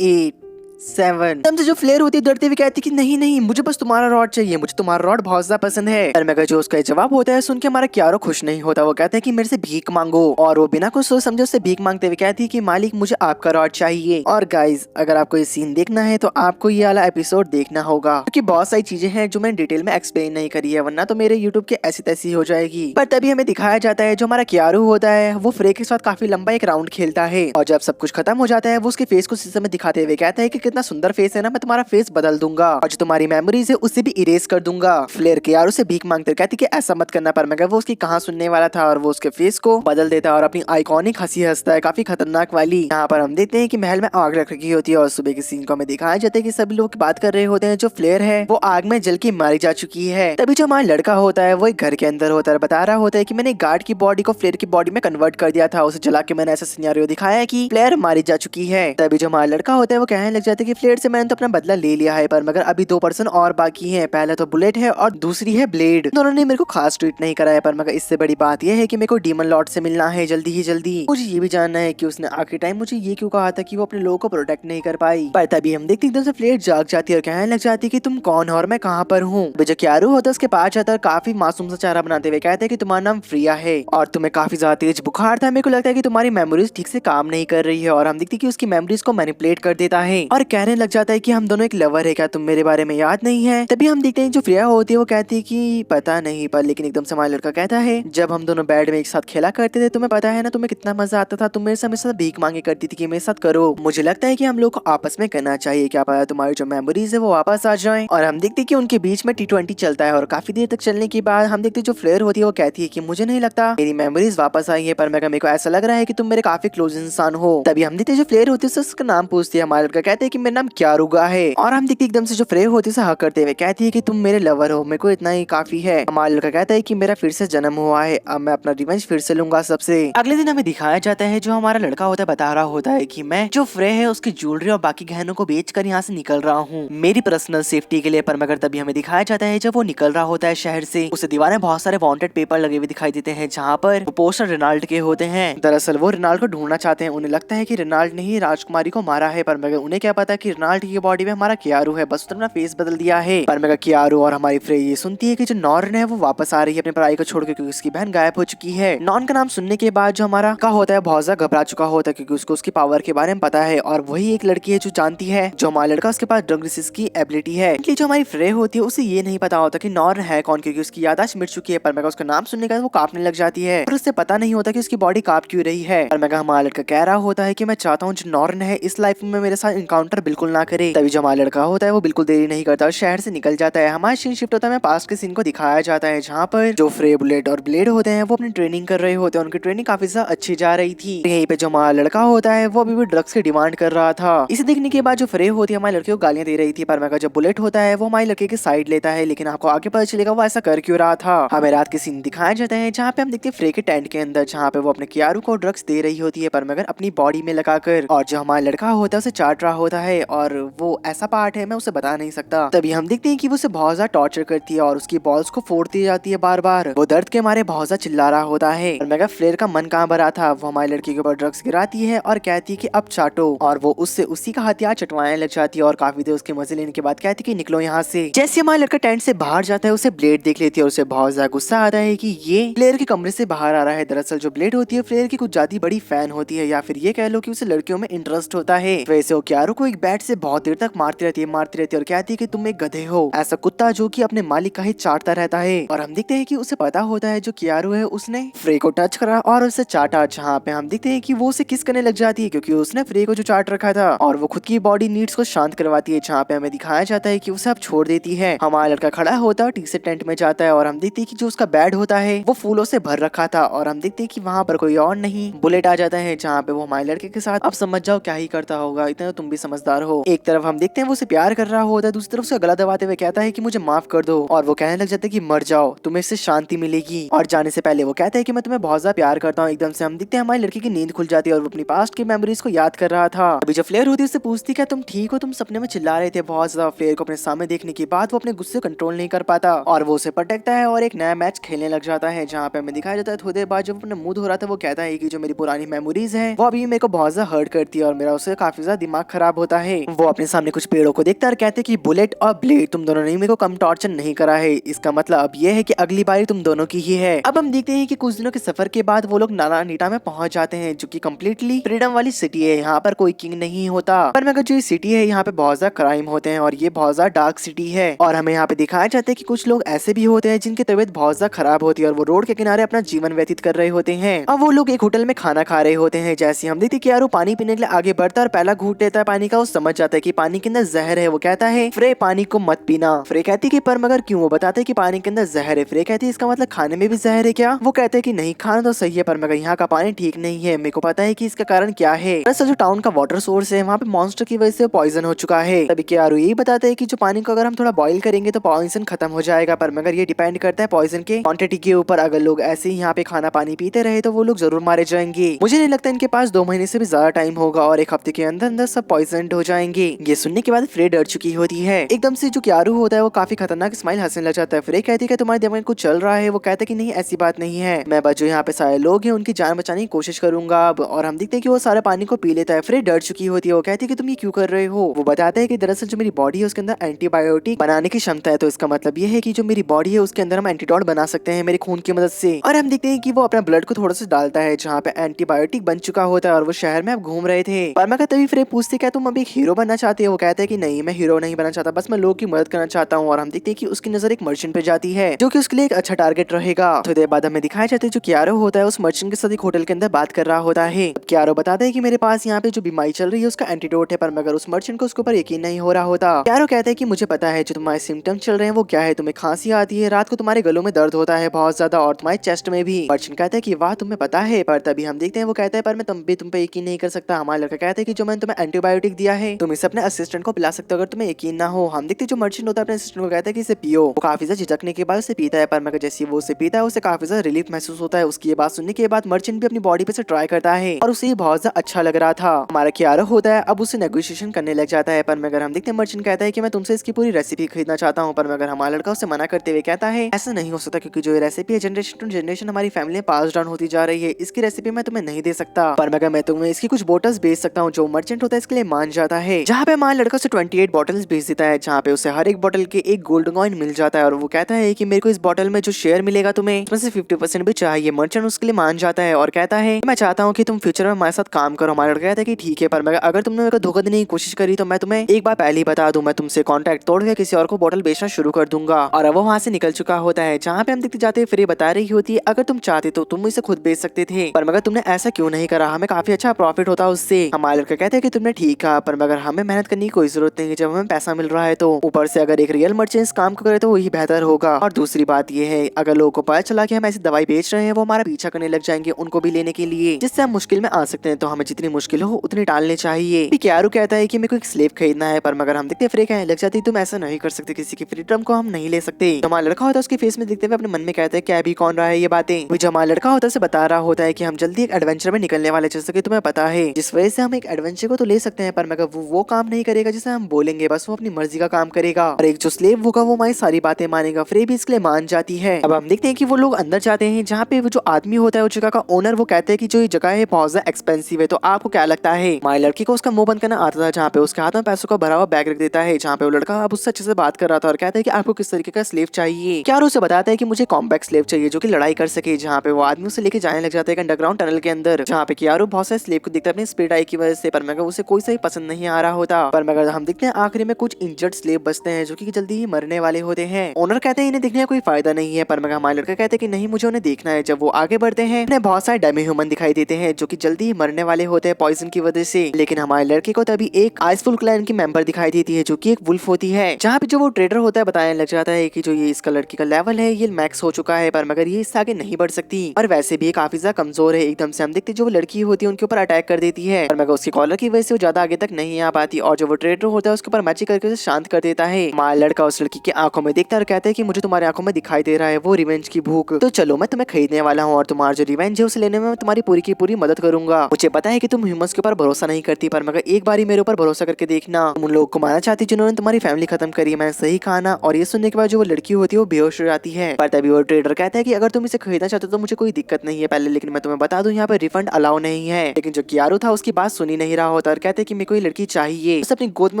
8, 7। तब से जो फ्लेयर होती है डरते हुए कहती कि नहीं नहीं, मुझे बस तुम्हारा रॉड चाहिए, मुझे तुम्हारा रॉड बहुत ज्यादा पसंद है। और मगर जो उसका जवाब होता है सुन के हमारा क्यारो खुश नहीं होता। वो कहता है कि मेरे से भीख मांगो, और वो बिना कुछ सोच समझे उससे भीख मांगते हुए कहती है कि मालिक मुझे आपका रॉड चाहिए। और गाइज अगर आपको ये सीन देखना है तो आपको ये वाला एपिसोड देखना होगा, क्योंकि बहुत सारी चीजें हैं जो मैंने डिटेल में एक्सप्लेन नहीं करी है, वरना तो मेरे यूट्यूब के ऐसी तैसी हो जाएगी। पर तभी हमें दिखाया जाता है जो हमारा क्यारो होता है वो फ्रे के साथ काफी लंबा एक राउंड खेलता है, और जब सब कुछ खत्म हो जाता है वो उसके फेस को शीशे में दिखाते हुए कहता है कि कितना सुंदर फेस है ना, मैं तुम्हारा फेस बदल दूंगा और जो तुम्हारी मेमोरीज है उससे भी इरेज कर दूंगा। फ्लेयर क्यारो से भीख मांगते कहती कि ऐसा मत करना, पर मगर वो उसकी कहां सुनने वाला था और वो उसके फेस को बदल देता है और अपनी आइकॉनिक हंसी हंसता है, काफी खतरनाक वाली। यहाँ पर हम देखते हैं कि महल में आग लग रखी होती है और सुबह के सीन को हमें दिखाया जाता है कि सभी लोग बात कर रहे होते हैं। जो फ्लेयर है वो आग में जल के मारी जा चुकी है। तभी जो हमारा लड़का होता है वो एक घर के अंदर होता है, बता रहा होता है कि मैंने गार्ड की बॉडी को फ्लेयर की बॉडी में कन्वर्ट कर दिया था, उसे जला के मैंने ऐसा सिनेरियो दिखाया कि फ्लेयर मारी जा चुकी है। तभी जो हमारा लड़का होता है वो कहने लग जाता है कि फ्लेयर से मैंने तो अपना बदला ले लिया है, पर मगर अभी 2 पर्सन और बाकी हैं। पहला तो बुलेट है और दूसरी है ब्लेड। दोनों ने मेरे को खास ट्रीट नहीं करा है, पर मगर इससे बड़ी बात यह है कि मेरे को डीमन लॉर्ड से मिलना है जल्दी ही जल्दी। मुझे ये भी जानना है कि उसने आखिरी टाइम मुझे ये क्यों कहा था कि वो अपने लोगों को प्रोटेक्ट नहीं कर पाई। पर तभी हम देखते एकदम से फ्लेयर जाग जाती है और कहने लग जाती है कि तुम कौन हो और मैं कहाँ पर हूँ। जो क्यारो होता है उसके पास जाता है, काफी मासूम सा चेहरा बनाते हुए कहते हैं कि तुम्हारा नाम फ्रिया है और तुम्हें काफी ज्यादा तेज बुखार था। मेरे को लगता है कि तुम्हारी मेमोरीज ठीक से काम नहीं कर रही है, और हम देखते हैं कि उसकी मेमोरीज को मैनिपुलेट कर देता है और कहने लग जाता है कि हम दोनों एक लवर है, क्या तुम मेरे बारे में याद नहीं है। तभी हम देखते हैं जो फ्रिया होती है वो कहती है कि पता नहीं, पर लेकिन एकदम से हमारा लड़का कहता है जब हम दोनों बेड में एक साथ खेला करते थे तुम्हें पता है ना तुम्हें कितना मजा आता था, तुम मेरे से हमेशा भीख मांगे करती थी कि मेरे साथ करो। मुझे लगता है कि हम लोग को आपस में करना चाहिए, क्या पता तुम्हारी जो मेमोरीज है वो वापस आ जाए। और हम देखते हैं कि उनके बीच में T20 चलता है और काफी देर तक चलने के बाद हम देखते हैं जो फ्लेयर होती है वो कहती है कि मुझे नहीं लगता मेरी मेमोरीज वापस आई है, पर मेरे को ऐसा लग रहा है कि तुम मेरे काफी क्लोज इंसान हो। तभी हम देखते हैं जो फ्लेयर होती है उसका नाम पूछती है, हमारा लड़का कहते हैं कि मेरा नाम क्यारुगा है, और हम देखते एकदम से जो फ्लेयर होती है हक करते हुए कहती है कि तुम मेरे लवर हो, मेरे को इतना ही काफी है। हमारा लड़का कहता है कि मेरा फिर से जन्म हुआ है, अब मैं अपना रिवेंज फिर से लूंगा सबसे। अगले दिन हमें दिखाया जाता है जो हमारा लड़का होता है बता रहा होता है कि मैं जो फ्रे है उसकी ज्वेलरी और बाकी गहनों को बेचकर यहाँ से निकल रहा हूँ मेरी पर्सनल सेफ्टी के लिए। पर मगर तभी हमें दिखाया जाता है जब वो निकल रहा होता है शहर से, उसे दीवार में बहुत सारे वांटेड पेपर लगे हुए दिखाई देते हैं जहाँ पर वो पोस्टर रोनाल्ड के होते हैं। दरअसल वो रोनाल्ड को ढूंढना चाहते हैं, उन्हें लगता है कि रोनाल्ड ने ही राजकुमारी को मारा है, पर मगर उन्हें क्या पता कि रोनाल्ड की बॉडी में हमारा क्यारू है, बस उसने अपना फेस बदल दिया है। पर मगर क्यारू और हमारी फ्रे ये सुनती है कि जो नॉर्न है वो वापस आ रही है अपनी पढ़ाई को छोड़ के, क्योंकि उसकी बहन गायब हो चुकी है। नॉर्न का नाम सुनने के बाद जो हमारा का होता है बहुत ज्यादा घबरा चुका होता है, क्योंकि उसको उसकी पावर के बारे में पता है, और वही एक लड़की है जो जानती है जो हमारा लड़का उसके पास ड्रग रेसिस्ट की एबिलिटी है। इसलिए जो हमारी फ्रे होती है उसे ये नहीं पता होता कि नॉर्न है कौन, क्योंकि उसकी याददाश्त मिट चुकी है। पर मगर उसका नाम सुनने का वो कांपने लग जाती है और उससे पता नहीं होता कि उसकी बॉडी कांप क्यों रही है। पर मगर हमारा लड़का कह रहा होता है कि मैं चाहता हूँ जो नॉर्न है इस लाइफ में मेरे साथ इनकाउंटर बिल्कुल ना करे। तभी जो हमारा लड़का होता है वो बिल्कुल देरी नहीं करता और शहर से निकल जाता है। हमारा सीन शिफ्ट होता है पास्ट के सीन को दिखाया जाता है जहाँ पर जो फ्रे, बुलेट और ब्लेड होते हैं वो अपनी ट्रेनिंग कर रहे होते हैं, उनकी ट्रेनिंग काफी ज्यादा अच्छी जा रही थी। यहीं पे जो हमारा लड़का होता है वो अभी भी ड्रग्स की डिमांड कर रहा था। इसे देखने के बाद जो फ्रे होती है हमारे लड़के को गालियां दे रही थी, पर मगर जो बुलेट होता है वो हमारे लड़के की साइड लेता है, लेकिन आपको आगे पता चलेगा वो ऐसा कर क्यों रहा था। हमें रात के सीन दिखाया जाता है जहाँ पे हम देखते हैं फ्रे के टेंट के अंदर, जहाँ पे वो अपने क्यारू को ड्रग्स दे रही होती है पर मगर अपनी बॉडी में लगाकर, और जो हमारा लड़का होता है उसे चाट रहा होता है, और वो ऐसा पार्ट है मैं उसे बता नहीं सकता। तभी हम देखते हैं कि वो उसे बहुत ज्यादा टॉर्चर करती है और उसकी बॉल्स को फोड़ती जाती है बार बार। वो दर्द के मारे बहुत ज्यादा चिल्ला रहा होता है, और मगर फ्लेयर का मन कहाँ भरा था। वो हमारी लड़की के ऊपर ड्रग्स गिराती है और कहती है कि अब चाटो, और वो उससे उसी का हथियार चटवाने लग जाती है और काफी देर उसके मजे लेने के बाद कहती है कि निकलो यहाँ से। जैसे हमारा लड़का टेंट से बाहर जाता है उसे ब्लेड देख लेती है और उसे बहुत ज्यादा गुस्सा आता है कि ये फ्लेयर के कमरे से बाहर आ रहा है। दरअसल जो ब्लेड होती है फ्लेयर की कुछ ज्यादा बड़ी फैन होती है, या फिर ये कह लो कि उसे लड़कियों में इंटरेस्ट होता है। वैसे वो क्यारू को एक बैट से बहुत देर तक मारती रहती है और कहती है कि तुम एक गधे हो, ऐसा कुत्ता जो कि अपने मालिक का ही चाटता रहता है। और हम देखते हैं कि उसे पता होता है जो क्यारू है उसने फ्रे को टच करा और उसे चाटा, जहाँ पे हम देखते हैं कि वो उसे किस करने लग जाती है क्योंकि उसने फ्रे को जो चाट रखा था, और वो खुद की बॉडी नीड्स को शांत करवाती है, जहाँ पे हमें दिखाया जाता है कि उसे अब छोड़ देती है। हमारा लड़का खड़ा होता है टी से टेंट में जाता है और हम देखते हैं कि जो उसका बेड होता है वो फूलों से भर रखा था, और हम देखते हैं कि वहाँ पर कोई और नहीं बुलेट आ जाता है, जहाँ पे वो हमारे लड़के के साथ अब समझ जाओ क्या ही करता होगा, इतना तो तुम भी समझदार हो। एक तरफ हम देखते हैं वो उसे प्यार कर रहा होता है, दूसरी तरफ उसका गला दबाते हुए कहता है कि मुझे माफ कर दो, और वो कहने लग जाता है कि मर जाओ तुम्हें इससे शांति मिलेगी। और जाने से पहले वो कहता है कि मैं तुम्हें बहुत ज्यादा प्यार करता हूँ। एकदम से हम देखते हैं हमारी लड़की की नींद खुल जाती है और वो अपनी पास्ट की मेमोरीज को याद कर रहा था। अभी जब फ्लेयर होती है उससे पूछती क्या तुम ठीक हो, तुम सपने में चिल्ला रहे थे बहुत ज्यादा। फ्लेयर को अपने सामने देखने के बाद वो अपने गुस्से कंट्रोल नहीं कर पाता और वो उसे पटकता है और एक नया मैच खेलने लग जाता है, जहाँ पे हमें दिखाया जाता है थोड़ी देर बाद जब अपने मुंह धो रहा था वो कहता है कि जो मेरी पुरानी मेमोरीज है वो अभी मेरे को बहुत ज्यादा हर्ट करती है और मेरा उससे काफी ज्यादा दिमाग खराब होता होता है। वो अपने सामने कुछ पेड़ों को देखता है और कहते कि बुलेट और ब्लेड तुम दोनों ने मेरे को कम टॉर्चर नहीं करा है, इसका मतलब अब ये है कि अगली बारी तुम दोनों की ही है। अब हम देखते हैं कि कुछ दिनों के सफर के बाद वो लोग नारानीटा में पहुंच जाते हैं, जो कि कम्प्लीटली फ्रीडम वाली सिटी है। यहाँ पर कोई किंग नहीं होता, पर मगर जो ये सिटी है यहाँ पे बहुत ज्यादा क्राइम होते हैं और ये बहुत ज्यादा डार्क सिटी है। और हमें यहाँ पे दिखाया जाता है कि कुछ लोग ऐसे भी होते हैं जिनकी तबीयत बहुत ज्यादा खराब होती है और वो रोड के किनारे अपना जीवन व्यतीत कर रहे होते हैं। अब वो लोग एक होटल में खाना खा रहे होते हैं। जैसे हम देखते हैं कि यार वो पानी पीने के लिए आगे बढ़ता है और पहला घूंट लेता है पानी का। वो समझ जाता है कि पानी के अंदर जहर है। वो कहता है फ्रे पानी को मत पीना। फ्रे कहती है कि पर मगर क्यों? वो बताते हैं कि पानी के अंदर जहर है। फ्रे कहती है इसका मतलब खाने में भी जहर है क्या? वो कहते हैं कि नहीं, खाना तो सही है पर मगर यहाँ का पानी ठीक नहीं है। मेरे को पता है कि इसका कारण क्या है। दरअसल जो टाउन का वाटर सोर्स है वहाँ पे मॉन्स्टर की वजह से पॉइजन हो चुका है। तभी कियारू यही बताते हैं कि जो पानी को अगर हम थोड़ा बॉईल करेंगे तो पॉइजन खत्म हो जाएगा, पर मगर ये डिपेंड करता है पॉइजन के क्वांटिटी के ऊपर। अगर लोग ऐसे ही यहाँ पे खाना पानी पीते रहे तो वो लोग जरूर मारे जाएंगे। मुझे नहीं लगता इनके पास 2 महीने से भी ज्यादा टाइम होगा और 1 हफ्ते के अंदर अंदर सब पॉइजन हो जाएंगे। ये सुनने के बाद फ्रे डर चुकी होती है। एकदम से जो कियारू होता है वो काफी खतरनाक स्माइल हंसने लग जाता है। फ्रे कहती है कि तुम्हारे दिमाग में कुछ चल रहा है। वो कहता है कि नहीं ऐसी बात नहीं है, मैं बस जो यहाँ पे सारे लोग हैं उनकी जान बचाने की कोशिश करूंगा अब। और हम देखते हैं कि वो सारा पानी को पी लेता है। फ्रे डर चुकी होती है। वो कहती है कि तुम ये क्यों कर रहे हो? वो बताता है कि दरअसल जो मेरी बॉडी है उसके अंदर एंटीबायोटिक बनाने की क्षमता है, तो इसका मतलब ये है कि जो मेरी बॉडी है उसके अंदर हम एंटीडोट बना सकते हैं मेरे खून की मदद से। और हम देखते हैं कि वो अपना ब्लड को थोड़ा सा डालता है जहाँ पे एंटीबायोटिक बन चुका होता है और वो शहर में अब घूम रहे थे। पर मैं तभी फ्रे पूछते क्या तुम अभी एक हीरो बनना चाहते हो? वो कहते हैं कि नहीं, मैं हीरो नहीं बनना चाहता, बस मैं लोगों की मदद करना चाहता हूँ। और हम देखते हैं कि उसकी नजर एक मर्चेंट पे जाती है जो कि उसके लिए एक अच्छा टारगेट रहेगा। थोड़ी देर बाद हमें दिखाया जाता है जो कियारो होता है उस मर्चेंट के साथ एक होटल के अंदर बात कर रहा होता है। कियारो बताता है कि मेरे पास यहाँ पे जो बीमारी चल रही है उसका एंटीडोट है, पर मगर उस मर्चेंट को उसके ऊपर यकीन नहीं हो रहा होता। कियारो कहता है कि मुझे पता है जो तुम्हारे सिम्टम्स चल रहे हैं वो क्या है। तुम्हें खांसी आती है, रात को तुम्हारे गलों में दर्द होता है बहुत ज्यादा और तुम्हारे चेस्ट में भी। मर्चेंट कहता है कि वाह तुम्हें पता है। पर तभी हम देखते हैं वो कहता है पर मैं तुम पे यकीन नहीं कर सकता। हमारा लड़का कहता है कि जो मैंने तुम्हें एंटीबायोटिक दिया है तुम इसे अपने असिस्टेंट को पिला सकते हो अगर तुम्हें यकीन ना हो। हम देखते हैं जो मर्चेंट होता है अपने असिस्टेंट को कहता है कि इसे पियो। वो काफी ज्यादा झिझकने के बाद उसे पीता है, पर मगर जैसे वो उसे पीता है उसे काफी ज्यादा रिलीफ महसूस होता है। उसकी ये बात सुनने के बाद मर्चेंट भी अपनी बॉडी पे से ट्राई करता है और उसे बहुत ज्यादा अच्छा लग रहा था। हमारा कियारो होता है अब उसे नेगोशिएशन करने लग जाता है, पर मगर हम देखते हैं मर्चेंट कहता है कि मैं तुमसे इसकी पूरी रेसिपी खरीदना चाहता हूँ। पर मगर हमारा लड़का उसे मना करते हुए कहता है ऐसा नहीं हो सकता क्योंकि जो ये रेसिपी है जनरेशन टू जनरेशन हमारी फैमिली में पास डाउन होती जा रही है, इसकी रेसिपी मैं तुम्हें नहीं दे सकता। पर मगर मैं तुम्हें इसकी कुछ बोटल्स बेच सकता हूँ। जो मर्चेंट होता है इसके लिए मान जाता है, जहाँ पे हमारा लड़का उसे 28 बॉटल्स बेच देता है, जहाँ पे उसे हर एक बॉटल के एक गोल्ड कॉइन मिल जाता है। और वो कहता है कि मेरे को इस बॉटल में जो शेयर मिलेगा तुम्हें उसमें से 50% भी चाहिए। मर्चेंट उसके लिए मान जाता है और कहता है मैं चाहता हूँ कि तुम फ्यूचर में हमारे साथ काम करो। हमारा लड़का कहता है कि ठीक है, पर मगर अगर तुमने मेरे को धोखा देने की कोशिश करी तो मैं तुम्हें एक बार पहले ही बता दूं, मैं तुमसे कॉन्टैक्ट तोड़ के किसी और को बॉटल बेचना शुरू कर दूंगा। और अब वो वहाँ से निकल चुका होता है। जहाँ पे हम देखते जाते फिर ये बता रही होती है अगर तुम चाहते तो तुम इसे खुद बेच सकते थे, पर मगर तुमने ऐसा क्यों नहीं करा, हमें काफी अच्छा प्रॉफिट होता उससे। हमारा लड़का कहते हैं कि तुमने ठीक कहा, पर मगर हमें मेहनत करने की कोई जरूरत नहीं है, जब हमें पैसा मिल रहा है तो ऊपर से अगर एक रियल मर्चेंट काम को करे तो वही बेहतर होगा। और दूसरी बात ये है अगर लोगों को पता चला कि हम ऐसी दवाई बेच रहे हैं वो हमारा पीछा करने लग जाएंगे उनको भी लेने के लिए, जिससे हम मुश्किल में आ सकते हैं। तो हमें जितनी मुश्किल हो उतनी टालनी चाहिए। कियारू कहता है कि मेरे को एक स्लेव खरीदना है, पर मगर हम देखते फ्रे कहने लग जाती तुम ऐसा नहीं कर सकते, किसी की फ्रीडम को हम नहीं ले सकते। तो हमारा लड़का होता है उसके फेस में देखते हुए अपने मन में कहता है क्या भी कौन रहा है ये बातें। जो हमारा लड़का होता है उसे बता रहा होता है कि हम जल्दी एक एडवेंचर में निकलने वाले, जैसे कि तुम्हें पता है, जिस वजह से हम एक एडवेंचर को तो ले सकते हैं पर मगर वो काम नहीं करेगा जिसे हम बोलेंगे, बस वो अपनी मर्जी का काम करेगा। और एक जो स्लेव होगा वो हमारी सारी बातें मानेगा। फ्रे भी इसके लिए मान जाती है। अब हम देखते हैं कि वो लोग अंदर जाते हैं जहाँ पे वो जो आदमी होता है वो जगह का ओनर वो कहते हैं कि जो ये जगह है बहुत ज्यादा एक्सपेंसिव है, तो आपको क्या लगता है? हमारी लड़की को उसका मुंह बंद करना आता था, जहाँ पे उसके हाथ में पैसों का भरा हुआ बैग रख देता है, जहाँ पे वो लड़का अब उससे अच्छे से बात कर रहा था और कहता है कि आपको किस तरीके का स्लेव चाहिए। क्या उसे बताता है कि मुझे कॉम्पैक्ट स्लेव चाहिए जो कि लड़ाई कर सके, जहाँ पे वो आदमी उसे लेके जाने लग जाता है अंडरग्राउंड टनल के अंदर, जहाँ पे कियारू बहुत सारे स्लेव को देखता है अपनी स्पीड आई की वजह से, पर मगर उसे कोई सही पसंद नहीं आ रहा होता। पर मगर हम देखते हैं आखिरी में कुछ इंजर्ड स्लेव बचते हैं जो कि जल्दी ही मरने वाले होते हैं। ओनर कहते हैं इन्हें देखने का कोई फायदा नहीं है, पर मगर हमारा लड़का कहते हैं कि नहीं मुझे उन्हें देखना है। जब वो आगे बढ़ते हैं उन्हें बहुत सारे डेमी ह्यूमन दिखाई देते हैं जो कि जल्दी ही मरने वाले होते हैं पॉइजन की वजह से। लेकिन हमारे लड़के को तभी एक आइसफुल क्लैन की मेंबर दिखाई देती है जो कि एक वुल्फ होती है, जहाँ पे जो वो ट्रेडर होता है बताने लग जाता है कि जो ये इसका लड़की का लेवल है ये मैक्स हो चुका है, पर मगर ये इससे आगे नहीं बढ़ सकती और वैसे भी काफी ज्यादा कमजोर है। एकदम से हम देखते जो वो लड़की होती है उनके ऊपर अटैक कर देती है, पर मगर उसकी कॉलर की वजह से वो ज्यादा आगे तक नहीं आ पाती और जो वो ट्रेडर होता है उसके ऊपर मैजिक करके उसे शांत कर देता है। हमारा लड़का उस लड़की की आंखों में देखता है और कहता है कि मुझे तुम्हारी आंखों में दिखाई दे रहा है वो रिवेंज की भूख, तो चलो मैं तुम्हें खरीदने वाला हूँ और तुम्हारा जो रिवेंज है उसे लेने में मैं तुम्हारी पूरी की पूरी मदद करूंगा। मुझे पता है कि तुम ह्यूमंस के ऊपर भरोसा नहीं करती, पर मगर एक बारी मेरे ऊपर भरोसा करके देखना, तुम उन लोगों को मारना चाहती जिन्होंने तुम्हारी फैमिली खत्म करी। मैंने सही कहा ना? और ये सुनने के बाद जो वो लड़की होती है वो बेहोश हो जाती है। पर तभी वो ट्रेडर कहता है कि अगर तुम इसे खरीदना चाहते हो तो मुझे कोई दिक्कत नहीं है पहले, लेकिन मैं तुम्हें बता दूं यहाँ पे रिफंड अलाउ नहीं है। लेकिन जो कियारू था उसकी बात सुनी नहीं रहा होता और कहते कि मेरे को ये लड़की चाहिए। उसे अपनी गोद में